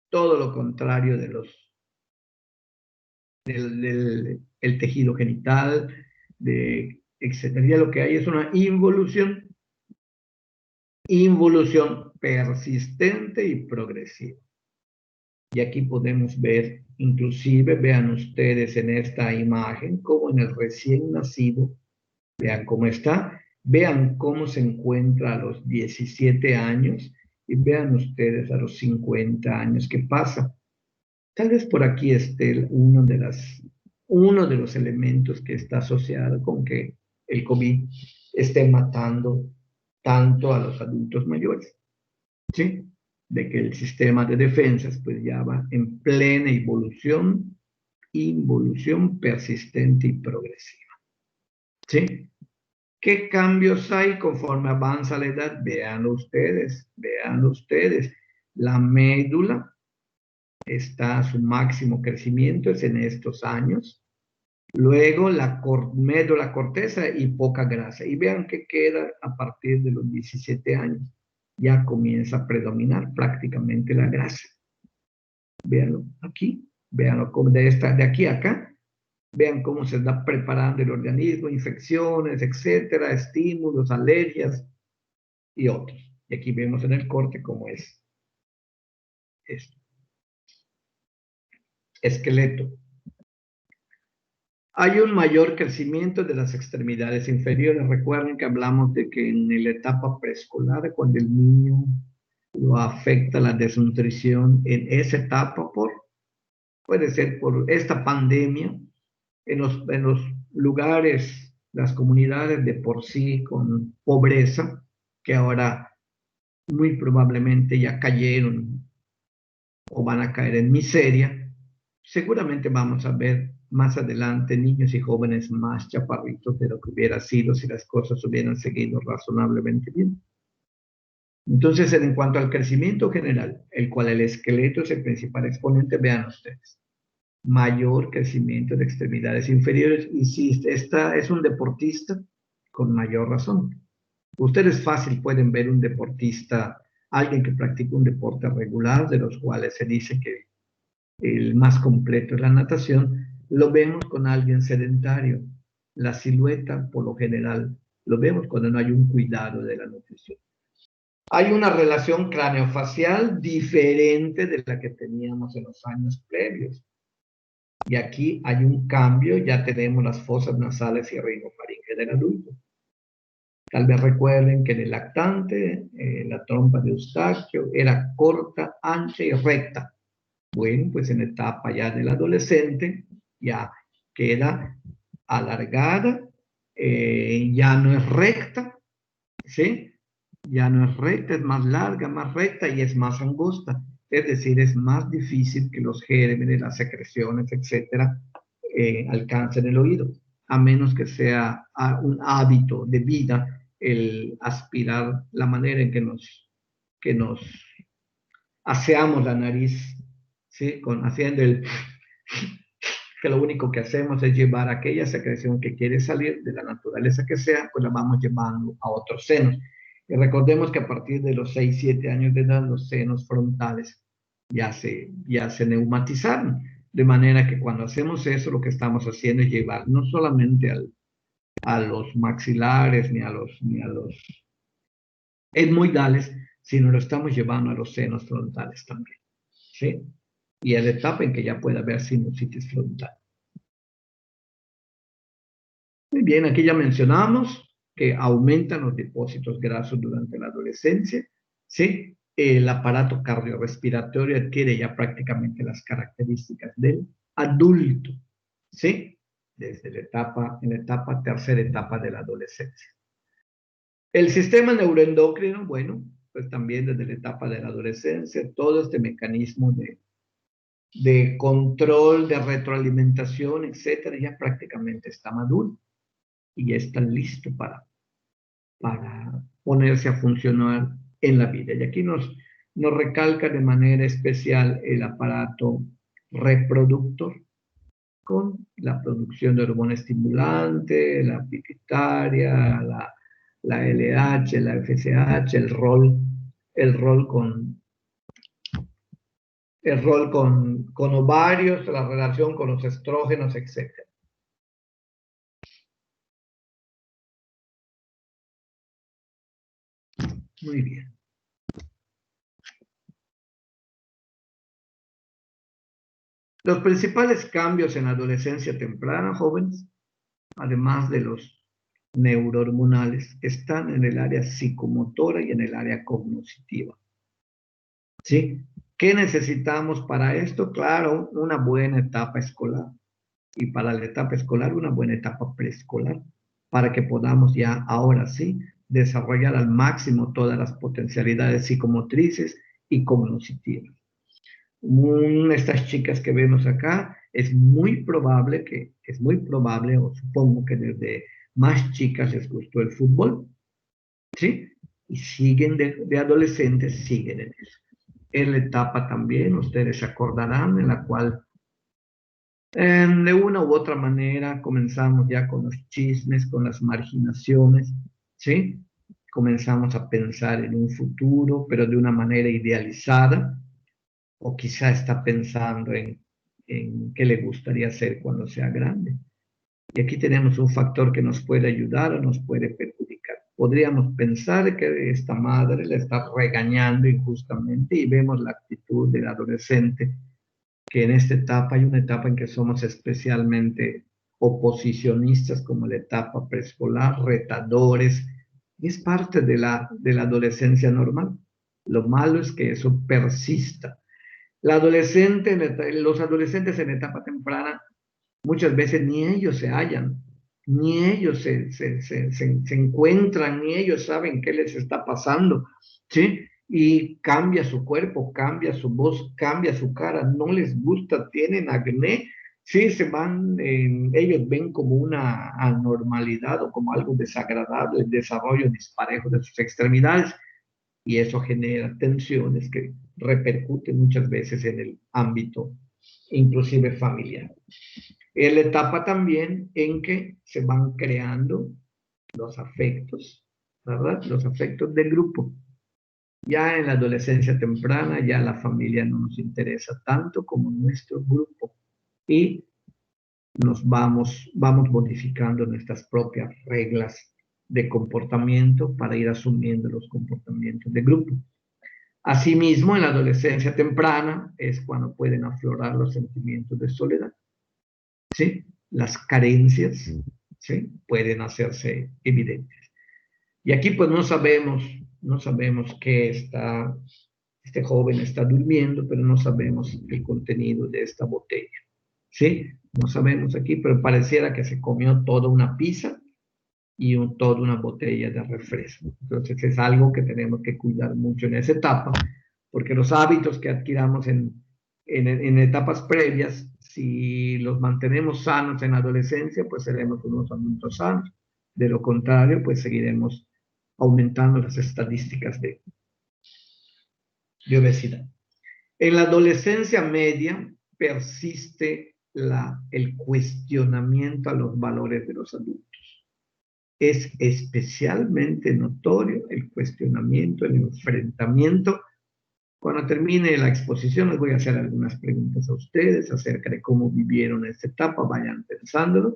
Todo lo contrario de el tejido genital, etcétera. Lo que hay es una involución persistente y progresiva. Y aquí podemos ver, inclusive, vean ustedes en esta imagen, como en el recién nacido, vean cómo está, vean cómo se encuentra a los 17 años y vean ustedes a los 50 años qué pasa. Tal vez por aquí esté uno de los elementos que está asociado con que el COVID esté matando tanto a los adultos mayores, ¿sí? De que el sistema de defensas pues ya va en plena involución persistente y progresiva, ¿sí? ¿Qué cambios hay conforme avanza la edad? Veanlo ustedes. La médula está a su máximo crecimiento, es en estos años. Luego la médula corteza y poca grasa. Y vean que queda a partir de los 17 años. Ya comienza a predominar prácticamente la grasa. Véanlo aquí, véanlo como de aquí a acá. Vean cómo se está preparando el organismo, infecciones, etcétera, estímulos, alergias y otros. Y aquí vemos en el corte cómo es esto. Esqueleto. Hay un mayor crecimiento de las extremidades inferiores. Recuerden que hablamos de que en la etapa preescolar, cuando el niño lo afecta la desnutrición, en esa etapa, puede ser por esta pandemia, en los lugares, las comunidades de por sí con pobreza, que ahora muy probablemente ya cayeron o van a caer en miseria, seguramente vamos a ver más adelante niños y jóvenes más chaparritos de lo que hubiera sido si las cosas hubieran seguido razonablemente bien. Entonces, en cuanto al crecimiento general, el cual el esqueleto es el principal exponente, vean ustedes. mayor crecimiento de extremidades inferiores. Y si esta es un deportista, con mayor razón. Ustedes fácil pueden ver un deportista, alguien que practica un deporte regular, de los cuales se dice que el más completo es la natación, lo vemos con alguien sedentario. La silueta, por lo general, lo vemos cuando no hay un cuidado de la nutrición. Hay una relación craneofacial diferente de la que teníamos en los años previos. Y aquí hay un cambio, ya tenemos las fosas nasales y ringofaringe del adulto. Tal vez recuerden que en el lactante, la trompa de Eustaquio era corta, ancha y recta. Bueno, pues en la etapa ya del adolescente ya queda alargada, ya no es recta, ¿sí? Ya no es recta, es más larga, más recta y es más angosta. Es decir, es más difícil que los gérmenes, las secreciones, etcétera, alcancen el oído, a menos que sea un hábito de vida el aspirar, la manera en que nos aseamos la nariz, ¿sí? Haciendo que lo único que hacemos es llevar aquella secreción que quiere salir de la naturaleza que sea, pues la vamos llevando a otros senos. Y recordemos que a partir de los 6, 7 años de edad, los senos frontales ya se neumatizaron. De manera que cuando hacemos eso, lo que estamos haciendo es llevar no solamente a los maxilares ni a los etmoidales, sino lo estamos llevando a los senos frontales también, ¿sí? Y a la etapa en que ya puede haber sinusitis frontal. Muy bien, aquí ya mencionamos que aumentan los depósitos grasos durante la adolescencia, ¿sí? El aparato cardiorrespiratorio adquiere ya prácticamente las características del adulto, ¿sí? Desde en la etapa, tercera etapa de la adolescencia. El sistema neuroendocrino, bueno, pues también desde la etapa de la adolescencia, todo este mecanismo de control, de retroalimentación, etcétera, ya prácticamente está maduro y ya está listo para ponerse a funcionar en la vida. Y aquí nos recalca de manera especial el aparato reproductor con la producción de hormona estimulante, la pituitaria, la LH, la FSH, el rol con ovarios, la relación con los estrógenos, etc. Muy bien. Los principales cambios en la adolescencia temprana, jóvenes, además de los neurohormonales, están en el área psicomotora y en el área cognitiva. ¿Sí? ¿Qué necesitamos para esto? Claro, una buena etapa escolar. Y para la etapa escolar, una buena etapa preescolar, para que podamos ya, ahora sí, desarrollar al máximo todas las potencialidades psicomotrices y cognitivas. Estas chicas que vemos acá, es muy probable, o supongo que desde más chicas les gustó el fútbol, ¿sí? Y siguen de adolescentes, siguen en eso. Es la etapa también, ustedes se acordarán, en la cual de una u otra manera comenzamos ya con los chismes, con las marginaciones, ¿sí? Comenzamos a pensar en un futuro, pero de una manera idealizada, o quizá está pensando en qué le gustaría hacer cuando sea grande. Y aquí tenemos un factor que nos puede ayudar o nos puede perjudicar. Podríamos pensar que esta madre le está regañando injustamente y vemos la actitud del adolescente, que en esta etapa hay una etapa en que somos especialmente oposicionistas, como la etapa preescolar, retadores, y es parte de la adolescencia normal. Lo malo es que eso persista. Los adolescentes en etapa temprana, muchas veces ni ellos se hallan, ni ellos se encuentran, ni ellos saben qué les está pasando, ¿sí? Y cambia su cuerpo, cambia su voz, cambia su cara, no les gusta, tienen acné, sí, ellos ven como una anormalidad o como algo desagradable el desarrollo disparejo de sus extremidades, y eso genera tensiones que repercuten muchas veces en el ámbito inclusive familiar. Es la etapa también en que se van creando los afectos, ¿verdad? Los afectos del grupo. Ya en la adolescencia temprana, ya la familia no nos interesa tanto como nuestro grupo. Y vamos modificando nuestras propias reglas de comportamiento para ir asumiendo los comportamientos de grupo. Asimismo, en la adolescencia temprana es cuando pueden aflorar los sentimientos de soledad, ¿sí? Las carencias, ¿sí? Pueden hacerse evidentes. Y aquí pues no sabemos qué está, este joven está durmiendo, pero no sabemos el contenido de esta botella, ¿sí? No sabemos aquí, pero pareciera que se comió toda una pizza y toda una botella de refresco. Entonces es algo que tenemos que cuidar mucho en esa etapa, porque los hábitos que adquiramos en etapas previas, si los mantenemos sanos en la adolescencia, pues seremos unos adultos sanos. De lo contrario, pues seguiremos aumentando las estadísticas de obesidad. En la adolescencia media persiste el cuestionamiento a los valores de los adultos. Es especialmente notorio el cuestionamiento, el enfrentamiento. Cuando termine la exposición les voy a hacer algunas preguntas a ustedes acerca de cómo vivieron esta etapa, vayan pensándolo.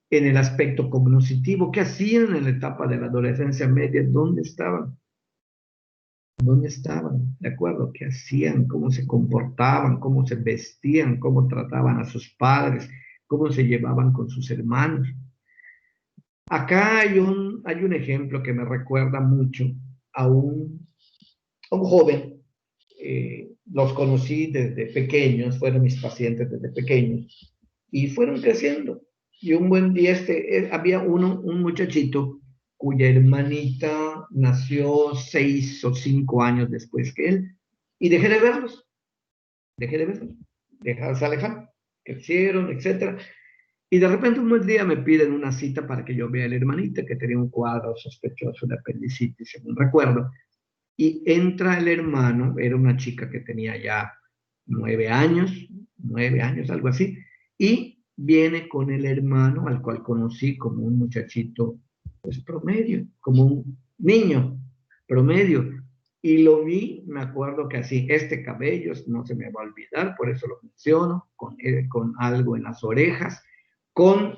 En el aspecto cognitivo, ¿qué hacían en la etapa de la adolescencia media? ¿Dónde estaban? ¿Dónde estaban? ¿De acuerdo? ¿Qué hacían? ¿Cómo se comportaban? ¿Cómo se vestían? ¿Cómo trataban a sus padres? ¿Cómo se llevaban con sus hermanos? Acá hay un ejemplo que me recuerda mucho a un joven. Los conocí desde pequeños, fueron mis pacientes desde pequeños y fueron creciendo. Y un buen día había un muchachito cuya hermanita nació 6 o 5 años después que él, y dejé de verlos, dejarse alejar, crecieron, etcétera. Y de repente un buen día me piden una cita para que yo vea a la hermanita que tenía un cuadro sospechoso de apendicitis, según recuerdo. Y entra el hermano, era una chica que tenía ya 9 años, algo así, y viene con el hermano al cual conocí como un muchachito, pues promedio, como un niño promedio. Y lo vi, me acuerdo que así, este cabello no se me va a olvidar, por eso lo menciono, con algo en las orejas, con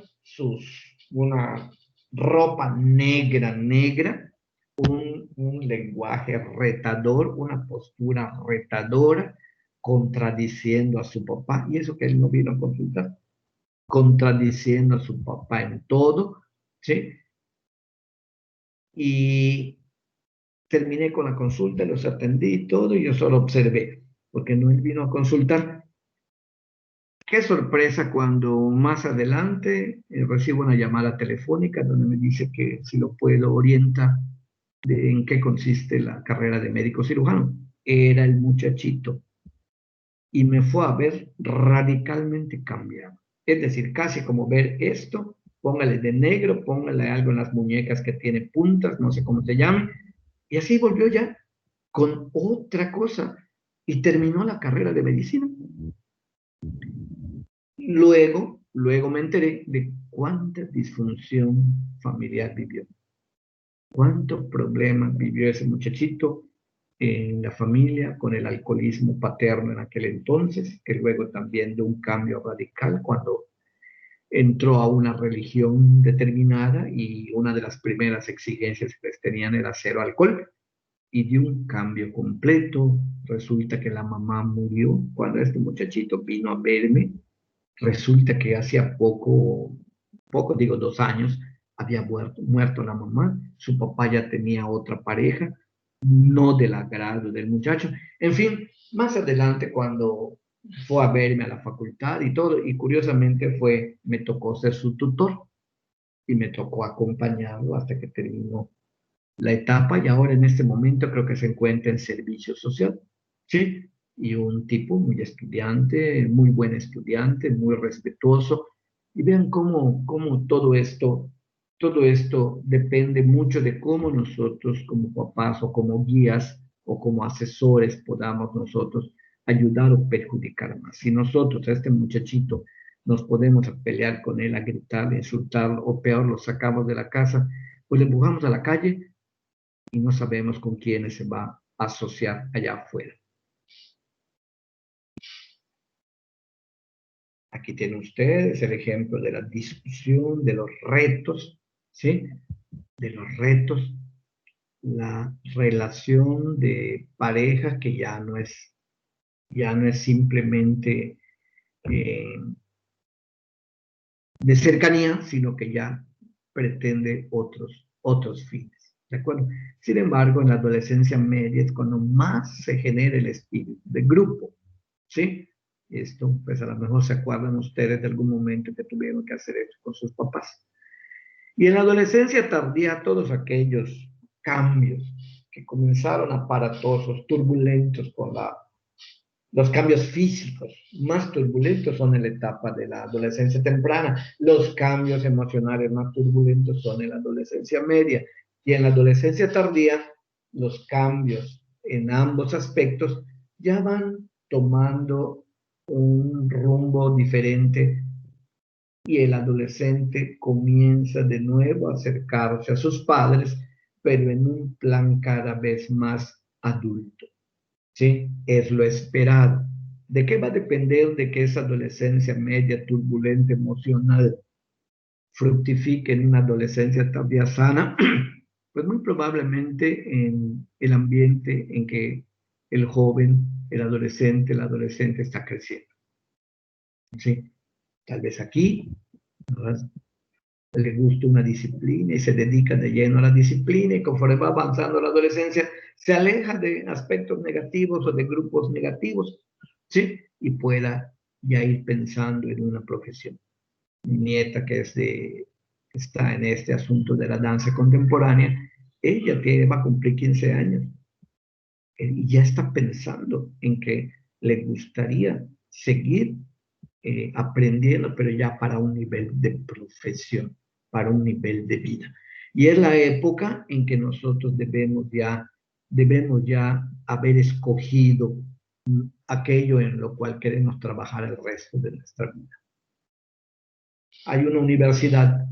una ropa negra, un lenguaje retador, una postura retadora, contradiciendo a su papá, y eso que él no vino a consultar, contradiciendo a su papá en todo, ¿sí? Y terminé con la consulta, los atendí y todo, y yo solo observé, porque no él vino a consultar. Qué sorpresa cuando más adelante recibo una llamada telefónica donde me dice que si lo puedo orientar de en qué consiste la carrera de médico cirujano. Era el muchachito y me fue a ver radicalmente cambiado. Es decir, casi como ver esto, póngale de negro, póngale algo en las muñecas que tiene puntas, no sé cómo se llame, y así volvió ya con otra cosa y terminó la carrera de medicina. Luego me enteré de cuánta disfunción familiar vivió, cuántos problemas vivió ese muchachito en la familia con el alcoholismo paterno en aquel entonces, que luego también de un cambio radical cuando entró a una religión determinada y una de las primeras exigencias que les tenían era cero alcohol, y de un cambio completo. Resulta que la mamá murió cuando este muchachito vino a verme. Resulta que hacía digo 2 años, había muerto la mamá, su papá ya tenía otra pareja, no del agrado del muchacho. En fin, más adelante cuando fue a verme a la facultad y todo, y curiosamente me tocó ser su tutor y me tocó acompañarlo hasta que terminó la etapa y ahora en este momento creo que se encuentra en servicio social, ¿sí? Y un tipo muy estudiante, muy buen estudiante, muy respetuoso. Y vean cómo todo esto depende mucho de cómo nosotros como papás o como guías o como asesores podamos nosotros ayudar o perjudicar más. Si nosotros a este muchachito nos podemos pelear con él, a gritarle, a insultarlo, o peor, lo sacamos de la casa, pues le empujamos a la calle y no sabemos con quiénes se va a asociar allá afuera. Aquí tienen ustedes el ejemplo de la discusión, de los retos, ¿sí? De los retos, la relación de pareja que ya no es simplemente de cercanía, sino que ya pretende otros fines. ¿De acuerdo? Sin embargo, en la adolescencia media es cuando más se genera el espíritu de grupo, ¿sí? Esto, pues a lo mejor se acuerdan ustedes de algún momento que tuvieron que hacer esto con sus papás. Y en la adolescencia tardía, todos aquellos cambios que comenzaron aparatosos, turbulentos los cambios físicos más turbulentos son en la etapa de la adolescencia temprana. Los cambios emocionales más turbulentos son en la adolescencia media. Y en la adolescencia tardía, los cambios en ambos aspectos ya van tomando un rumbo diferente y el adolescente comienza de nuevo a acercarse a sus padres, pero en un plan cada vez más adulto. ¿Sí? Es lo esperado. ¿De qué va a depender de que esa adolescencia media, turbulenta, emocional, fructifique en una adolescencia todavía sana? Pues muy probablemente en el ambiente en que el joven, el adolescente está creciendo. ¿Sí? Tal vez aquí, ¿no?, le gusta una disciplina y se dedica de lleno a la disciplina, y conforme va avanzando la adolescencia se aleja de aspectos negativos o de grupos negativos, ¿sí? Y pueda ya ir pensando en una profesión. Mi nieta, que está en este asunto de la danza contemporánea, ella va a cumplir 15 años y ya está pensando en que le gustaría seguir aprendiendo, pero ya para un nivel de profesión, para un nivel de vida. Y es la época en que nosotros debemos ya haber escogido aquello en lo cual queremos trabajar el resto de nuestra vida. Hay una universidad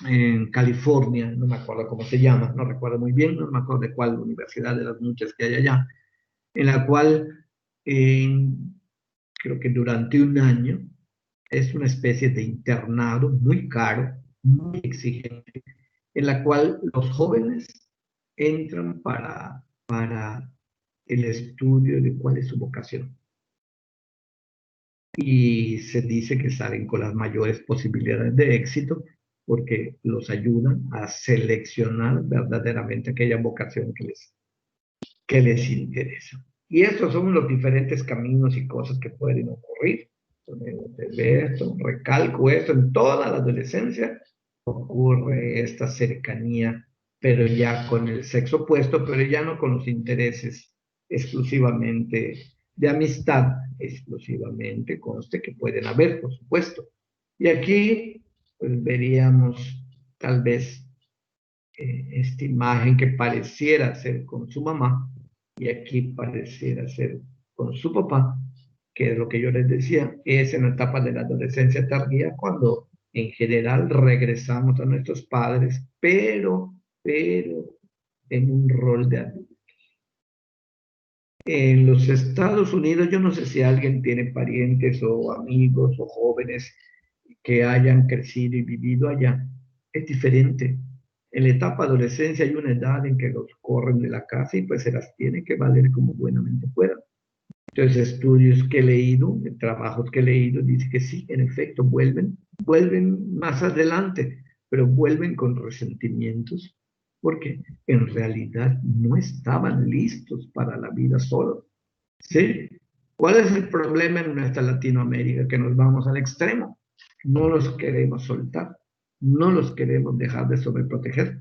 en California, no me acuerdo cómo se llama, no recuerdo muy bien, no me acuerdo de cuál universidad de las muchas que hay allá, en la cual creo que durante un año es una especie de internado muy caro, muy exigente, en la cual los jóvenes entran para el estudio de cuál es su vocación. Y se dice que salen con las mayores posibilidades de éxito porque los ayudan a seleccionar verdaderamente aquella vocación que les interesa. Y estos son los diferentes caminos y cosas que pueden ocurrir. Esto, recalco esto, en toda la adolescencia ocurre esta cercanía, pero ya con el sexo opuesto, pero ya no con los intereses exclusivamente de amistad, exclusivamente, conste que pueden haber, por supuesto. Y aquí pues, veríamos tal vez esta imagen que pareciera ser con su mamá y aquí pareciera ser con su papá, que es lo que yo les decía, es en la etapa de la adolescencia tardía cuando en general regresamos a nuestros padres, pero en un rol de adulto. En los Estados Unidos, yo no sé si alguien tiene parientes o amigos o jóvenes que hayan crecido y vivido allá. Es diferente. En la etapa de adolescencia hay una edad en que los corren de la casa y pues se las tiene que valer como buenamente puedan. Entonces, estudios que he leído, trabajos que he leído, dice que sí, en efecto, vuelven más adelante, pero vuelven con resentimientos, porque en realidad no estaban listos para la vida solos. ¿Sí? ¿Cuál es el problema en nuestra Latinoamérica? Que nos vamos al extremo. No los queremos soltar, no los queremos dejar de sobreproteger.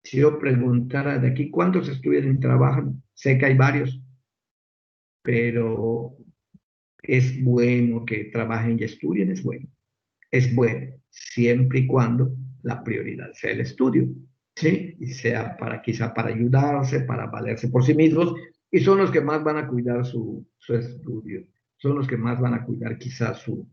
Si yo preguntara de aquí cuántos estudian y trabajan, sé que hay varios, pero es bueno que trabajen y estudien, es bueno, siempre y cuando la prioridad sea el estudio, ¿sí? Y sea quizá para ayudarse, para valerse por sí mismos, Y son los que más van a cuidar su estudio, son los que más van a cuidar quizás su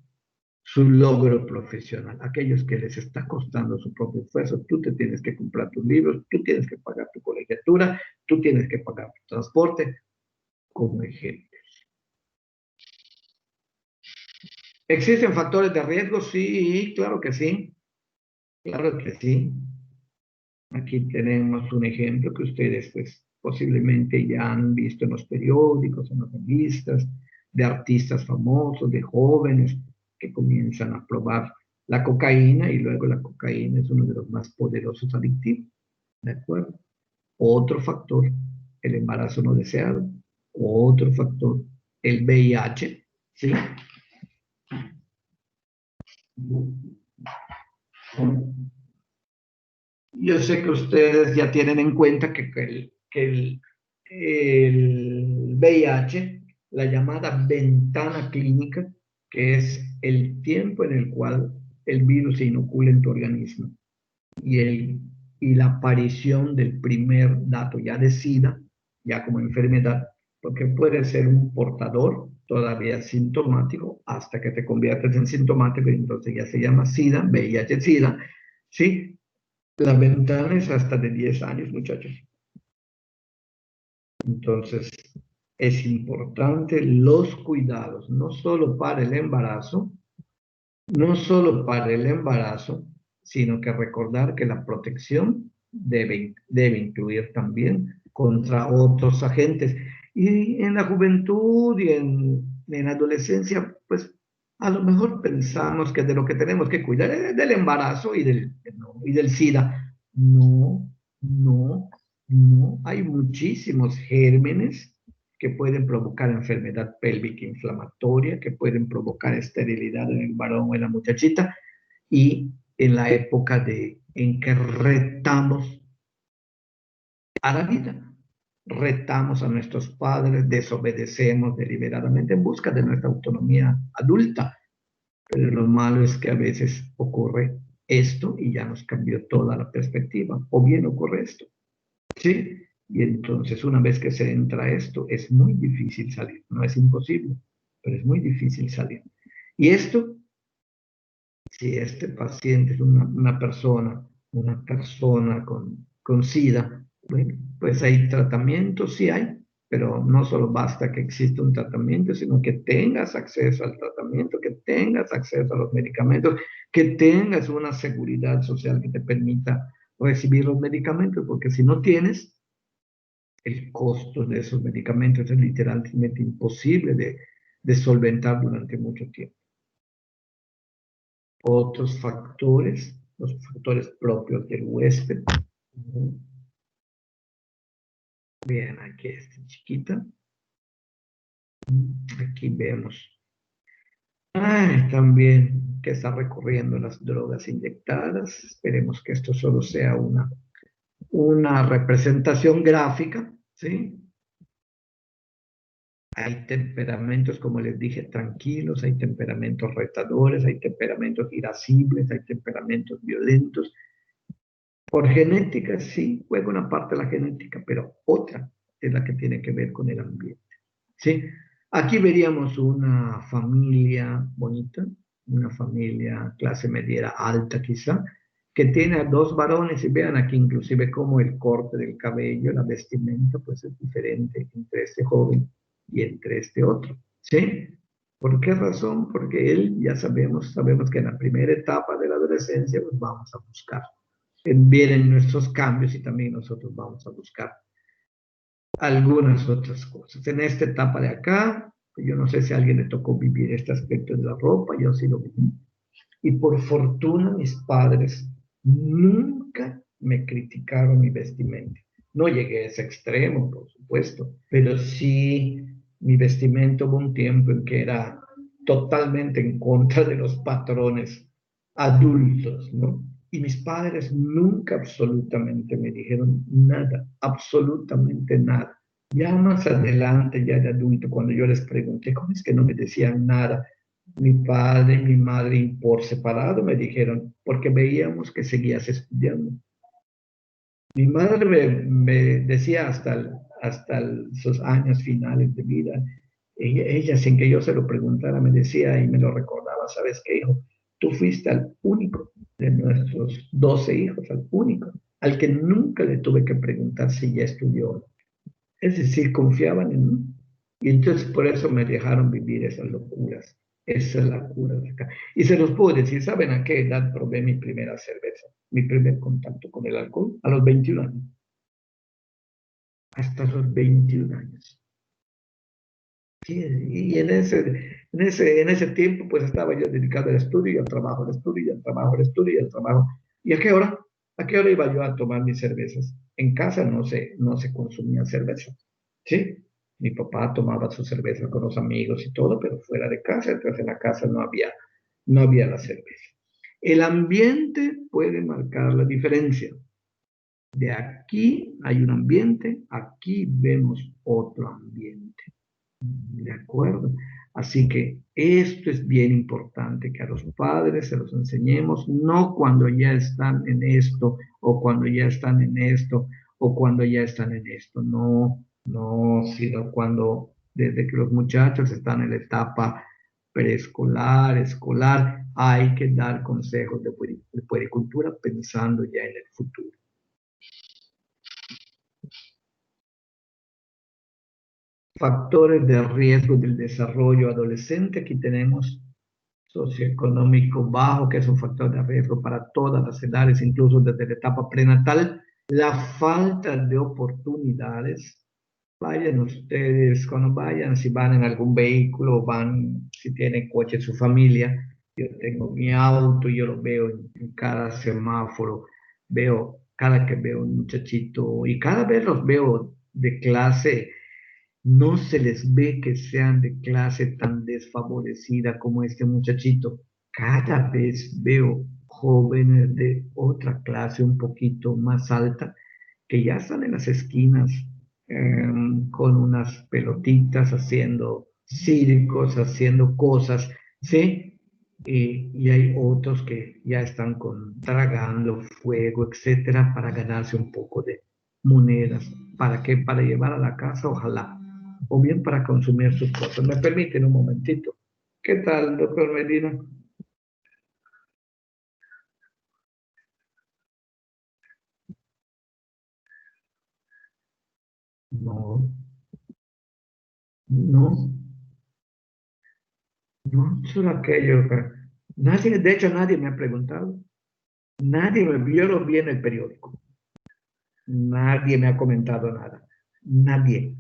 logro profesional, aquellos que les está costando su propio esfuerzo. Tú te tienes que comprar tus libros, tú tienes que pagar tu colegiatura, tú tienes que pagar tu transporte, como ejemplo. ¿Existen factores de riesgo? Sí, claro que sí, claro que sí. Aquí tenemos un ejemplo que ustedes pues posiblemente ya han visto en los periódicos, en las revistas, de artistas famosos, de jóvenes que comienzan a probar la cocaína y luego la cocaína es uno de los más poderosos adictivos, ¿de acuerdo? Otro factor, el embarazo no deseado. Otro factor, el VIH, ¿sí? Yo sé que ustedes ya tienen en cuenta el VIH, la llamada ventana clínica, que es el tiempo en el cual el virus se inocula en tu organismo y, y la aparición del primer dato ya de SIDA, ya como enfermedad, porque puede ser un portador todavía sintomático hasta que te conviertes en sintomático y entonces ya se llama SIDA, VIH-SIDA, ¿sí? La ventana es hasta de 10 años, muchachos. Entonces, es importante los cuidados, no solo para el embarazo, no solo para el embarazo, sino que recordar que la protección debe incluir también contra otros agentes. Y en la juventud y en la adolescencia, pues a lo mejor pensamos que de lo que tenemos que cuidar es del embarazo y del SIDA. No, no, no. Hay muchísimos gérmenes que pueden provocar enfermedad pélvica inflamatoria, que pueden provocar esterilidad en el varón o en la muchachita, y en la época en que retamos a la vida, retamos a nuestros padres, desobedecemos deliberadamente en busca de nuestra autonomía adulta, pero lo malo es que a veces ocurre esto y ya nos cambió toda la perspectiva, o bien ocurre esto, ¿sí? Y entonces una vez que se entra esto, es muy difícil salir. No es imposible, pero es muy difícil salir. Y esto, si este paciente es una persona con SIDA, bueno, pues hay tratamientos, sí hay, pero no solo basta que exista un tratamiento, sino que tengas acceso al tratamiento, que tengas acceso a los medicamentos, que tengas una seguridad social que te permita recibir los medicamentos, porque si no tienes, el costo de esos medicamentos es literalmente imposible de solventar durante mucho tiempo. Otros factores, los factores propios del huésped. Vean aquí esta chiquita. Aquí vemos también que está recorriendo las drogas inyectadas. Esperemos que esto solo sea una representación gráfica, ¿sí? Hay temperamentos, como les dije, tranquilos, hay temperamentos retadores, hay temperamentos irascibles, hay temperamentos violentos. Por genética, sí, juega una parte de la genética, pero otra es la que tiene que ver con el ambiente. ¿Sí? Aquí veríamos una familia bonita, una familia clase media alta quizá, que tiene a dos varones y vean aquí inclusive cómo el corte del cabello, la vestimenta, pues es diferente entre este joven y entre este otro. ¿Sí? ¿Por qué razón? Porque él, ya sabemos que en la primera etapa de la adolescencia, pues vamos a buscar. Vienen nuestros cambios y también nosotros vamos a buscar algunas otras cosas. En esta etapa de acá, yo no sé si a alguien le tocó vivir este aspecto de la ropa, yo sí lo viví. Y por fortuna mis padres nunca me criticaron mi vestimenta. No llegué a ese extremo, por supuesto, pero sí mi vestimenta hubo un tiempo en que era totalmente en contra de los patrones adultos, ¿no? Y mis padres nunca absolutamente me dijeron nada, absolutamente nada. Ya más adelante, ya de adulto, cuando yo les pregunté, ¿cómo es que no me decían nada? Mi padre y mi madre por separado me dijeron, porque veíamos que seguías estudiando. Mi madre me decía hasta sus años finales de vida. Ella, sin que yo se lo preguntara, me decía y me lo recordaba, ¿sabes qué, hijo? Tú fuiste al único de nuestros 12 hijos, al único, al que nunca le tuve que preguntar si ya estudió. Es decir, confiaban en mí. Y entonces por eso me dejaron vivir esas locuras. Esa es la cura de acá. Y se los puedo decir, ¿saben a qué edad probé mi primera cerveza? Mi primer contacto con el alcohol, a los 21 años. Hasta los 21 años. Sí, y en ese tiempo pues estaba yo dedicado al estudio y al trabajo, al estudio y al trabajo, al estudio y al trabajo. ¿Y a qué hora? ¿A qué hora iba yo a tomar mis cervezas? En casa no se consumía cerveza, ¿sí? Mi papá tomaba su cerveza con los amigos y todo, pero fuera de casa, entonces en la casa no había la cerveza. El ambiente puede marcar la diferencia. De aquí hay un ambiente, aquí vemos otro ambiente. ¿De acuerdo? Así que esto es bien importante, que a los padres se los enseñemos, no cuando ya están en esto, o cuando ya están en esto, o cuando ya están en esto, no, no, sino cuando, desde que los muchachos están en la etapa preescolar, escolar, hay que dar consejos de puericultura pensando ya en el futuro. Factores de riesgo del desarrollo adolescente. Aquí tenemos socioeconómico bajo, que es un factor de riesgo para todas las edades, incluso desde la etapa prenatal. La falta de oportunidades. Vayan ustedes, cuando vayan, si van en algún vehículo, van, si tienen coche, su familia. Yo tengo mi auto, yo lo veo en cada semáforo, cada que veo un muchachito, y cada vez los veo de clase, no se les ve que sean de clase tan desfavorecida como este muchachito. Cada vez veo jóvenes de otra clase un poquito más alta que ya están en las esquinas con unas pelotitas, haciendo circos, haciendo cosas, ¿sí? Y hay otros que ya están tragando fuego, etcétera, para ganarse un poco de monedas. ¿Para qué? Para llevar a la casa, ojalá, o bien para consumir sus cosas. ¿Me permiten un momentito? ¿Qué tal, doctor Medina? No, no, no, solo aquello. Nadie, de hecho, nadie me ha preguntado. Nadie me vio, lo vi en el periódico. Nadie me ha comentado nada. Nadie.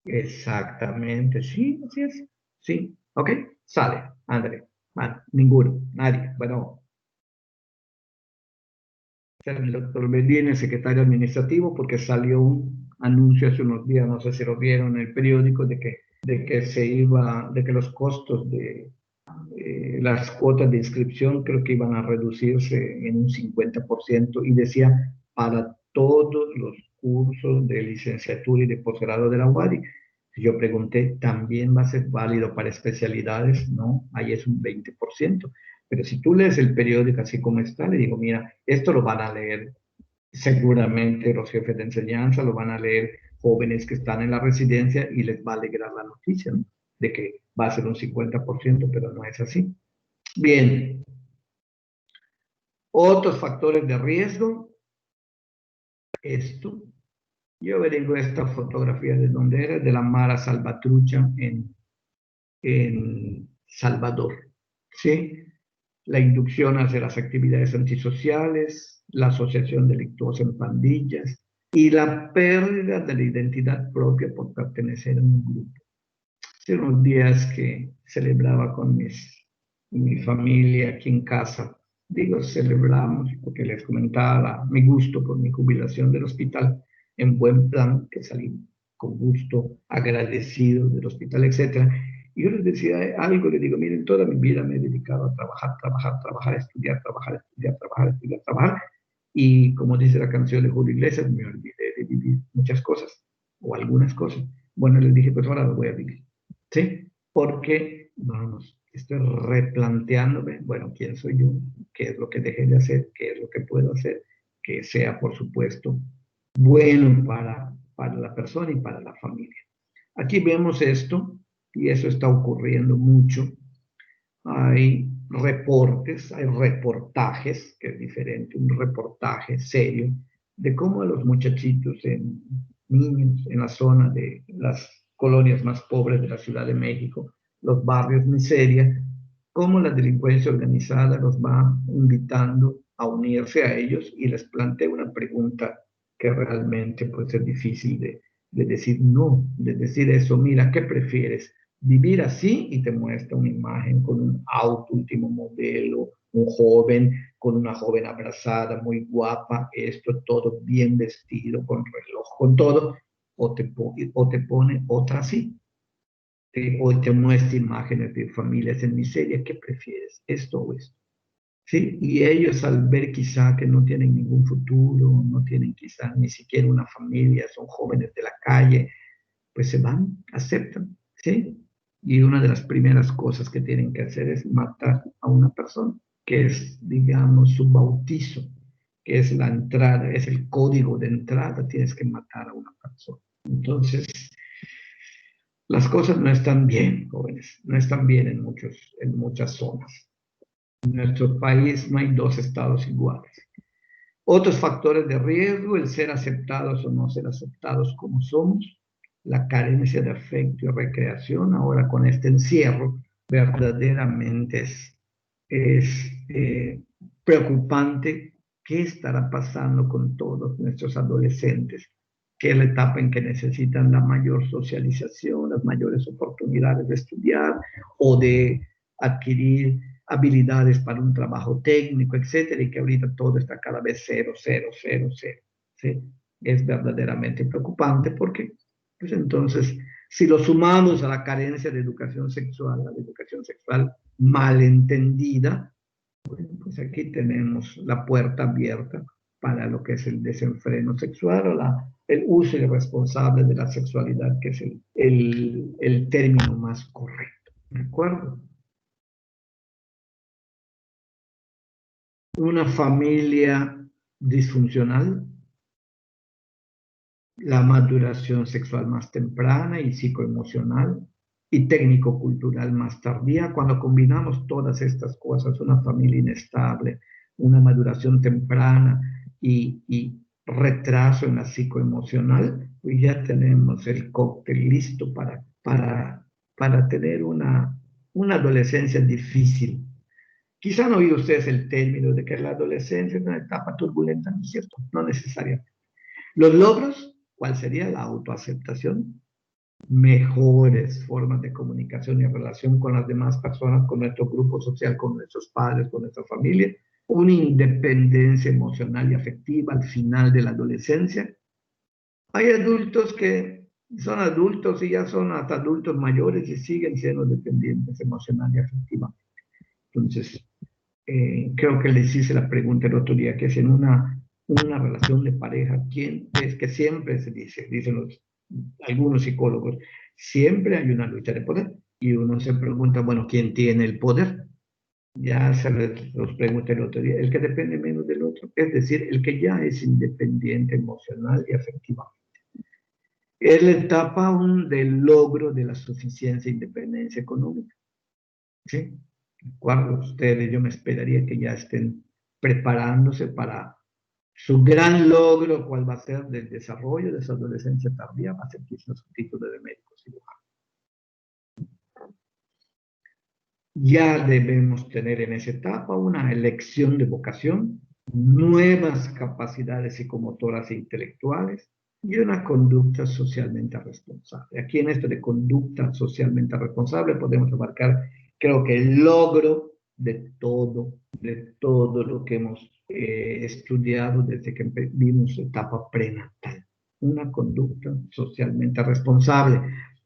Exactamente, sí, así es. Sí, ok, sale, André. Bueno, ninguno, nadie. Bueno, el doctor Medina, el secretario administrativo, porque salió un anuncio hace unos días, no sé si lo vieron en el periódico, de que los costos de las cuotas de inscripción creo que iban a reducirse en un 50% y decía para todos los cursos de licenciatura y de posgrado de la UADY. Yo pregunté, ¿también va a ser válido para especialidades? No, ahí es un 20%. Pero si tú lees el periódico así como está, le digo, mira, esto lo van a leer seguramente los jefes de enseñanza, lo van a leer jóvenes que están en la residencia y les va a alegrar la noticia, ¿no? De que va a ser un 50%, pero no es así. Bien, otros factores de riesgo, esto. Yo averigué esta fotografía de donde era, de la Mara Salvatrucha en Salvador. ¿Sí? La inducción hacia las actividades antisociales, la asociación delictuosa en pandillas y la pérdida de la identidad propia por pertenecer a un grupo. Hace unos días que celebraba con mi familia aquí en casa. Digo, celebramos porque les comentaba mi gusto por mi jubilación del hospital, en buen plan, que salí con gusto, agradecido del hospital, etcétera. Y yo les decía algo, les digo, miren, toda mi vida me he dedicado a trabajar, trabajar, trabajar, estudiar, trabajar, estudiar, trabajar, estudiar, trabajar. Y como dice la canción de Julio Iglesias, me olvidé de vivir muchas cosas, o algunas cosas. Bueno, les dije, pues ahora lo voy a vivir. ¿Sí? Porque, vamos, estoy replanteándome, bueno, ¿quién soy yo? ¿Qué es lo que dejé de hacer? ¿Qué es lo que puedo hacer? que sea, por supuesto, bueno para la persona y para la familia. Aquí vemos esto, y eso está ocurriendo mucho. Hay reportes, hay reportajes, que es diferente, un reportaje serio, de cómo los muchachitos, niños en la zona de las colonias más pobres de la Ciudad de México, los barrios miseria, cómo la delincuencia organizada los va invitando a unirse a ellos y les plantea una pregunta que realmente puede ser difícil de decir no, de decir eso, mira, ¿qué prefieres? Vivir así, y te muestra una imagen con un auto último modelo, un joven con una joven abrazada, muy guapa, esto todo bien vestido, con reloj, con todo, o te pone otra así, o te muestra imágenes de familias en miseria. ¿Qué prefieres, esto o esto? ¿Sí? Y ellos, al ver quizá que no tienen ningún futuro, no tienen quizá ni siquiera una familia, son jóvenes de la calle, pues se van, aceptan, ¿sí? Y una de las primeras cosas que tienen que hacer es matar a una persona, que es, digamos, su bautizo, que es la entrada, es el código de entrada, tienes que matar a una persona. Entonces, las cosas no están bien, jóvenes, no están bien en muchas zonas. En nuestro país no hay dos estados iguales. Otros factores de riesgo, el ser aceptados o no ser aceptados como somos, la carencia de afecto y recreación, ahora con este encierro, verdaderamente es preocupante qué estará pasando con todos nuestros adolescentes, que es la etapa en que necesitan la mayor socialización, las mayores oportunidades de estudiar o de adquirir habilidades para un trabajo técnico, etcétera, y que ahorita todo está cada vez cero, cero, cero, cero. ¿Sí? Es verdaderamente preocupante porque, pues entonces, si lo sumamos a la carencia de educación sexual, la educación sexual malentendida, pues aquí tenemos la puerta abierta para lo que es el desenfreno sexual o el uso irresponsable de la sexualidad, que es el término más correcto. ¿De acuerdo? Una familia disfuncional, la maduración sexual más temprana y psicoemocional y técnico-cultural más tardía. Cuando combinamos todas estas cosas, una familia inestable, una maduración temprana y retraso en la psicoemocional, pues ya tenemos el cóctel listo para tener una adolescencia difícil. Quizá no oído ustedes el término de que la adolescencia es una etapa turbulenta, ¿no es cierto? No necesariamente. Los logros, ¿cuál sería? La autoaceptación, mejores formas de comunicación y relación con las demás personas, con nuestro grupo social, con nuestros padres, con nuestra familia, una independencia emocional y afectiva al final de la adolescencia. Hay adultos que son adultos y ya son hasta adultos mayores y siguen siendo dependientes emocional y afectivamente. Entonces, creo que les hice la pregunta el otro día, que es en una relación de pareja, ¿quién es que siempre se dice, dicen algunos psicólogos, siempre hay una lucha de poder? Y uno se pregunta, bueno, ¿quién tiene el poder? Ya se los pregunté el otro día, el que depende menos del otro, es decir, el que ya es independiente emocional y afectivamente. Es la etapa del logro de la suficiencia e independencia económica. ¿Sí? Guardo ustedes, yo me esperaría que ya estén preparándose para su gran logro, cuál va a ser del desarrollo de su adolescencia tardía, va a ser quizás su título de médico cirujano. Ya debemos tener en esa etapa una elección de vocación, nuevas capacidades psicomotoras e intelectuales y una conducta socialmente responsable. Aquí en esto de conducta socialmente responsable podemos abarcar, creo que el logro de todo lo que hemos estudiado desde que vimos etapa prenatal. Una conducta socialmente responsable.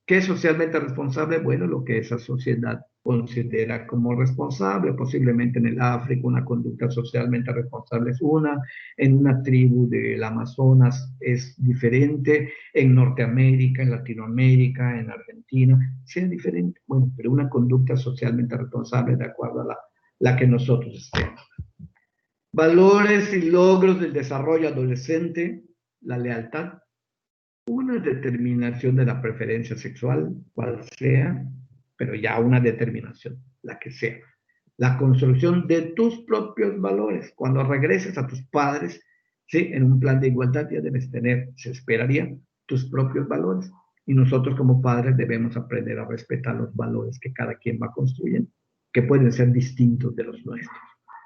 ¿Qué es socialmente responsable? Bueno, lo que esa sociedad considera como responsable. Posiblemente en el África una conducta socialmente responsable es una, en una tribu del Amazonas es diferente, en Norteamérica, en Latinoamérica, en Argentina, sea diferente. Bueno, pero una conducta socialmente responsable de acuerdo a la que nosotros estemos. Valores y logros del desarrollo adolescente, la lealtad, una determinación de la preferencia sexual, cual sea, pero ya una determinación, la que sea. La construcción de tus propios valores. Cuando regreses a tus padres, ¿sí? En un plan de igualdad ya debes tener, se esperaría, tus propios valores. Y nosotros como padres debemos aprender a respetar los valores que cada quien va construyendo, que pueden ser distintos de los nuestros.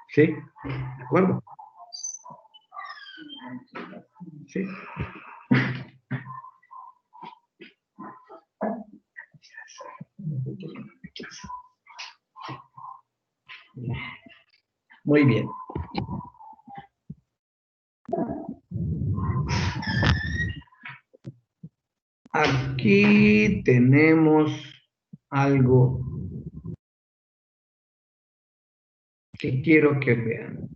¿Sí? ¿De acuerdo? ¿Sí? Muy bien. Aquí tenemos algo que quiero que vean.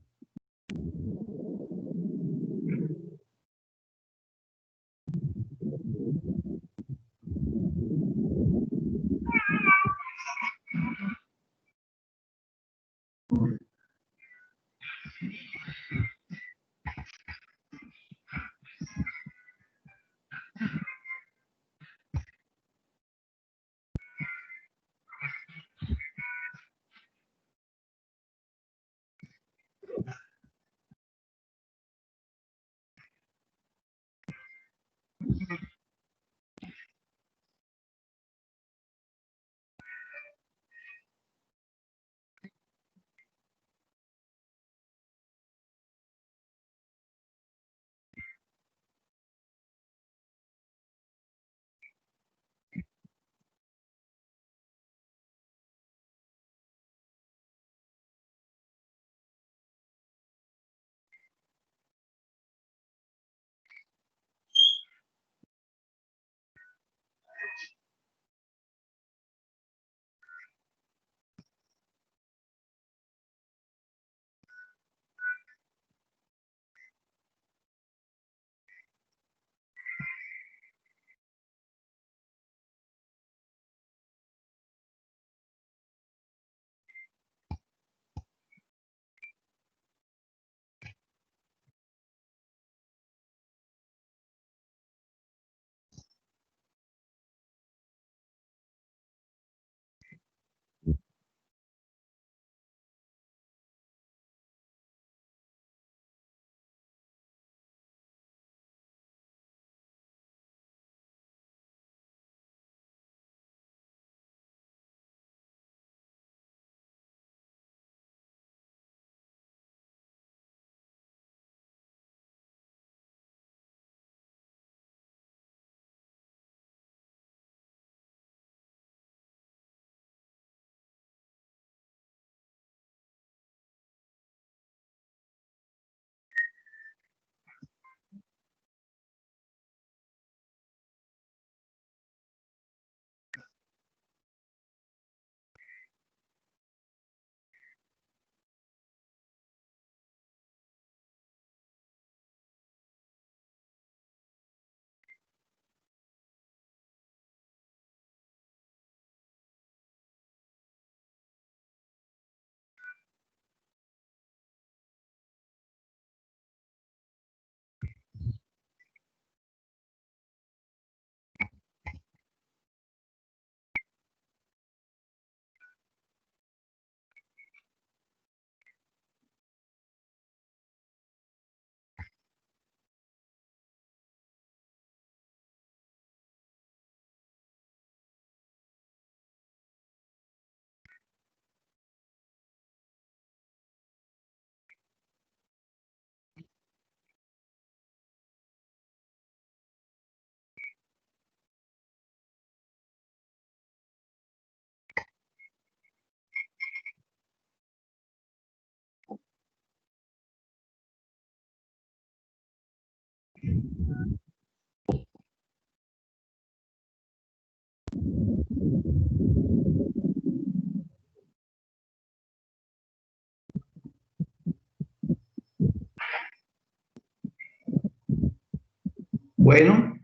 Bueno,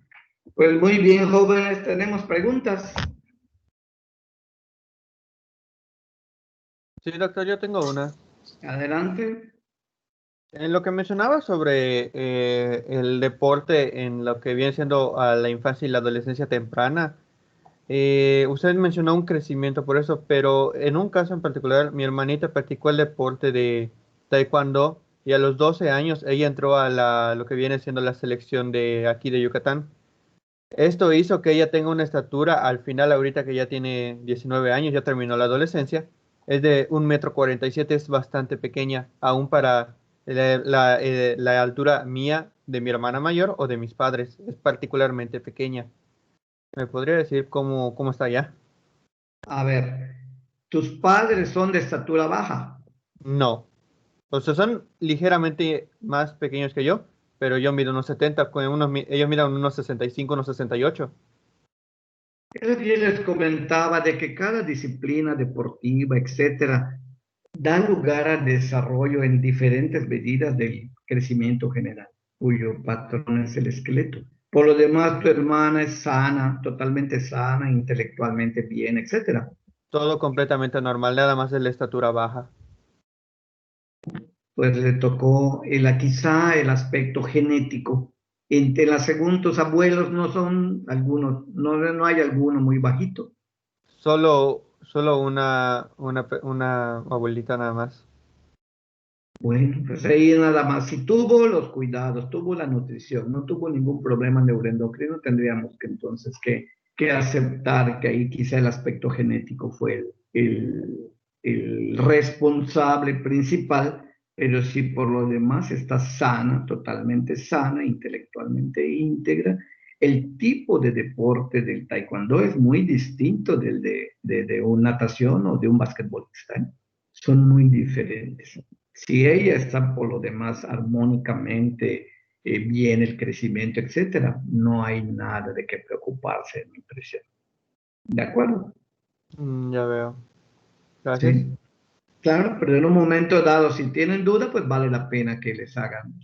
pues muy bien, jóvenes, tenemos preguntas. Sí, doctor, yo tengo una. Adelante. En lo que mencionaba sobre el deporte en lo que viene siendo a la infancia y la adolescencia temprana, usted mencionó un crecimiento por eso, pero en un caso en particular, mi hermanita practicó el deporte de taekwondo y a los 12 años ella entró a lo que viene siendo la selección de aquí de Yucatán. Esto hizo que ella tenga una estatura, al final ahorita que ya tiene 19 años, ya terminó la adolescencia, es de 1,47 m, es bastante pequeña, aún para la altura mía, de mi hermana mayor o de mis padres, es particularmente pequeña. ¿Me podría decir cómo está ya? A ver, tus padres son de estatura baja. No, o sea, son ligeramente más pequeños que yo, pero yo mido unos 70, ellos midan unos 65, unos 68. Yo les comentaba de que cada disciplina deportiva, etcétera, da lugar al desarrollo en diferentes medidas del crecimiento general, cuyo patrón es el esqueleto. Por lo demás, tu hermana es sana, totalmente sana, intelectualmente bien, etcétera. Todo completamente normal, nada más de la estatura baja. Pues le tocó quizá el aspecto genético. Entre los segundos abuelos no son algunos, no hay alguno muy bajito. Solo una abuelita nada más. Bueno, pues ahí nada más. Si tuvo los cuidados, tuvo la nutrición, no tuvo ningún problema neuroendocrino, tendríamos que entonces que aceptar que ahí quizá el aspecto genético fue el responsable principal, pero si por lo demás está sana, totalmente sana, intelectualmente íntegra. El tipo de deporte del taekwondo es muy distinto del de una natación o de un basquetbolista, ¿eh? Son muy diferentes. Si ella está por lo demás armónicamente bien el crecimiento, etcétera, no hay nada de qué preocuparse, en mi impresión. ¿De acuerdo? Ya veo. Gracias. Sí. Claro, pero en un momento dado, si tienen duda, pues vale la pena que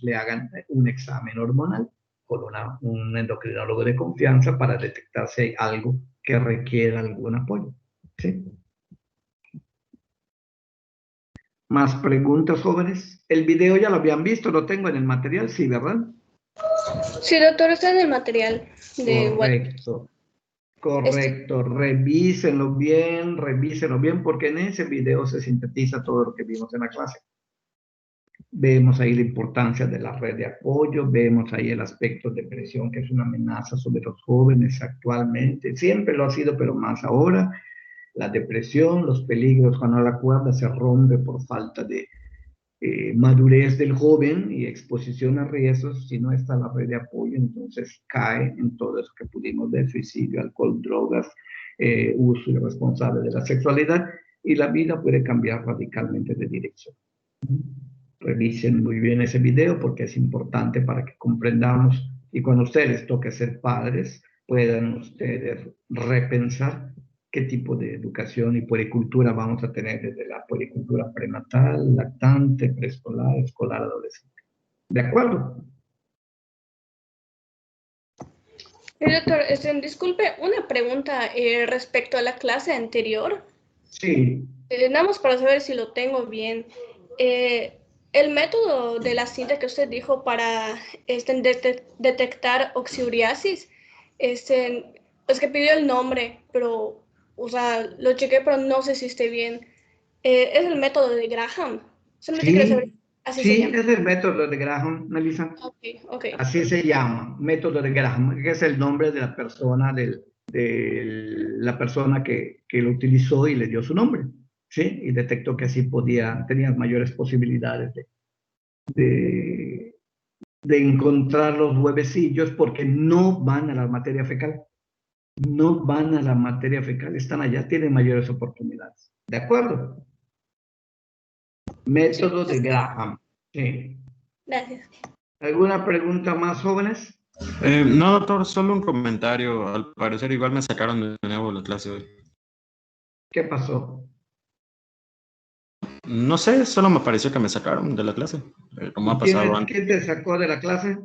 le hagan un examen hormonal con un endocrinólogo de confianza para detectar si hay algo que requiera algún apoyo. ¿Sí? ¿Más preguntas, jóvenes? El video ya lo habían visto, lo tengo en el material, sí, ¿verdad? Sí, doctor, está en el material de Correcto, correcto. Revísenlo bien, porque en ese video se sintetiza todo lo que vimos en la clase. Vemos ahí la importancia de la red de apoyo, vemos ahí el aspecto de depresión, que es una amenaza sobre los jóvenes actualmente. Siempre lo ha sido, pero más ahora. La depresión, los peligros cuando la cuerda se rompe por falta de madurez del joven y exposición a riesgos. Si no está la red de apoyo, entonces cae en todo eso que pudimos ver: suicidio, alcohol, drogas, uso irresponsable de la sexualidad, y la vida puede cambiar radicalmente de dirección. Revisen muy bien ese video porque es importante para que comprendamos, y cuando a ustedes les toque ser padres, puedan ustedes repensar qué tipo de educación y puericultura vamos a tener, desde la puericultura prenatal, lactante, preescolar, escolar, adolescente. ¿De acuerdo? Doctor, disculpe, una pregunta respecto a la clase anterior. Sí. Nada más para saber si lo tengo bien. El método de la cinta que usted dijo para detectar oxiduriasis, es que pidió el nombre, pero, o sea, lo chequé, pero no sé si esté bien. Es el método de Graham. Solamente quiero saber, Sí, así se sí, llama. es el método de Graham, Melissa. Ok. Así se llama, método de Graham, que es el nombre de la persona, la persona que lo utilizó y le dio su nombre, ¿sí? Y detectó que así tenía mayores posibilidades de, de encontrar los huevecillos, porque no van a la materia fecal. No van a la materia fecal, están allá, tienen mayores oportunidades. ¿De acuerdo? Sí, Método de Graham. Sí. gracias. ¿Alguna pregunta más, jóvenes? No, doctor, solo un comentario. Al parecer igual me sacaron de nuevo la clase hoy. ¿Qué pasó? No sé, solo me pareció que me sacaron de la clase, como ha pasado antes. ¿Quién te sacó de la clase?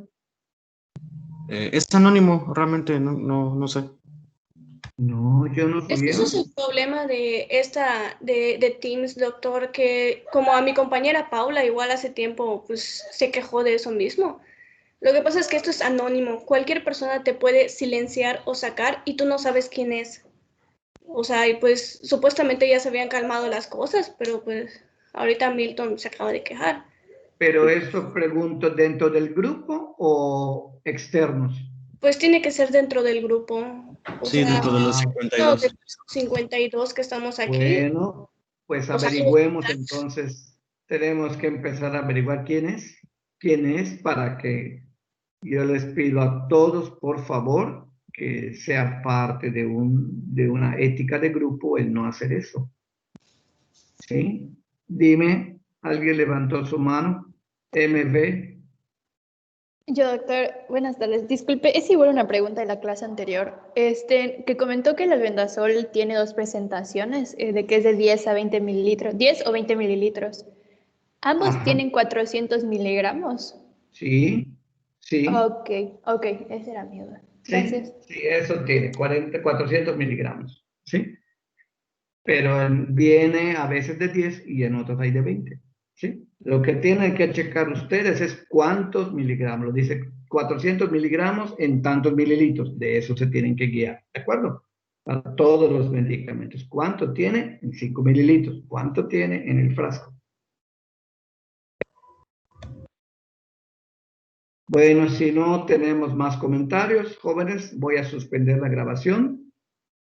Es anónimo, realmente no sé. No, yo no Es que eso es subía. el problema de Teams, doctor, que como a mi compañera Paula igual hace tiempo pues se quejó de eso mismo. Lo que pasa es que esto es anónimo. Cualquier persona te puede silenciar o sacar y tú no sabes quién es. O sea, y pues supuestamente ya se habían calmado las cosas, pero pues ahorita Milton se acaba de quejar. Pero eso pregunto, ¿dentro del grupo o externos? Pues tiene que ser dentro del grupo. O Sí, sea, dentro de los Ah, no, de 52. los 52 que estamos aquí. bueno, pues O sea, averigüemos entonces. Tenemos que empezar a averiguar quién es para que yo les pido a todos, por favor, que sea parte de una ética de grupo el no hacer eso. ¿Sí? Dime, ¿alguien levantó su mano? MB. Yo, doctor, buenas tardes. Disculpe, es igual una pregunta de la clase anterior. Que comentó que el albendazol tiene dos presentaciones, de que es de 10 a 20 mililitros, 10 o 20 mililitros. Ambos Ajá. tienen 400 miligramos. Sí, sí, Ok, ok, esa era mi duda. sí, Gracias. sí, eso tiene 400 miligramos. ¿Sí? Pero viene a veces de 10 y en otros hay de 20. ¿Sí? Lo que tienen que checar ustedes es cuántos miligramos. Lo dice 400 miligramos en tantos mililitros. De eso se tienen que guiar. ¿De acuerdo? Para todos los medicamentos. ¿Cuánto tiene en 5 mililitros? ¿Cuánto tiene en el frasco? Bueno, si no tenemos más comentarios, jóvenes, voy a suspender la grabación.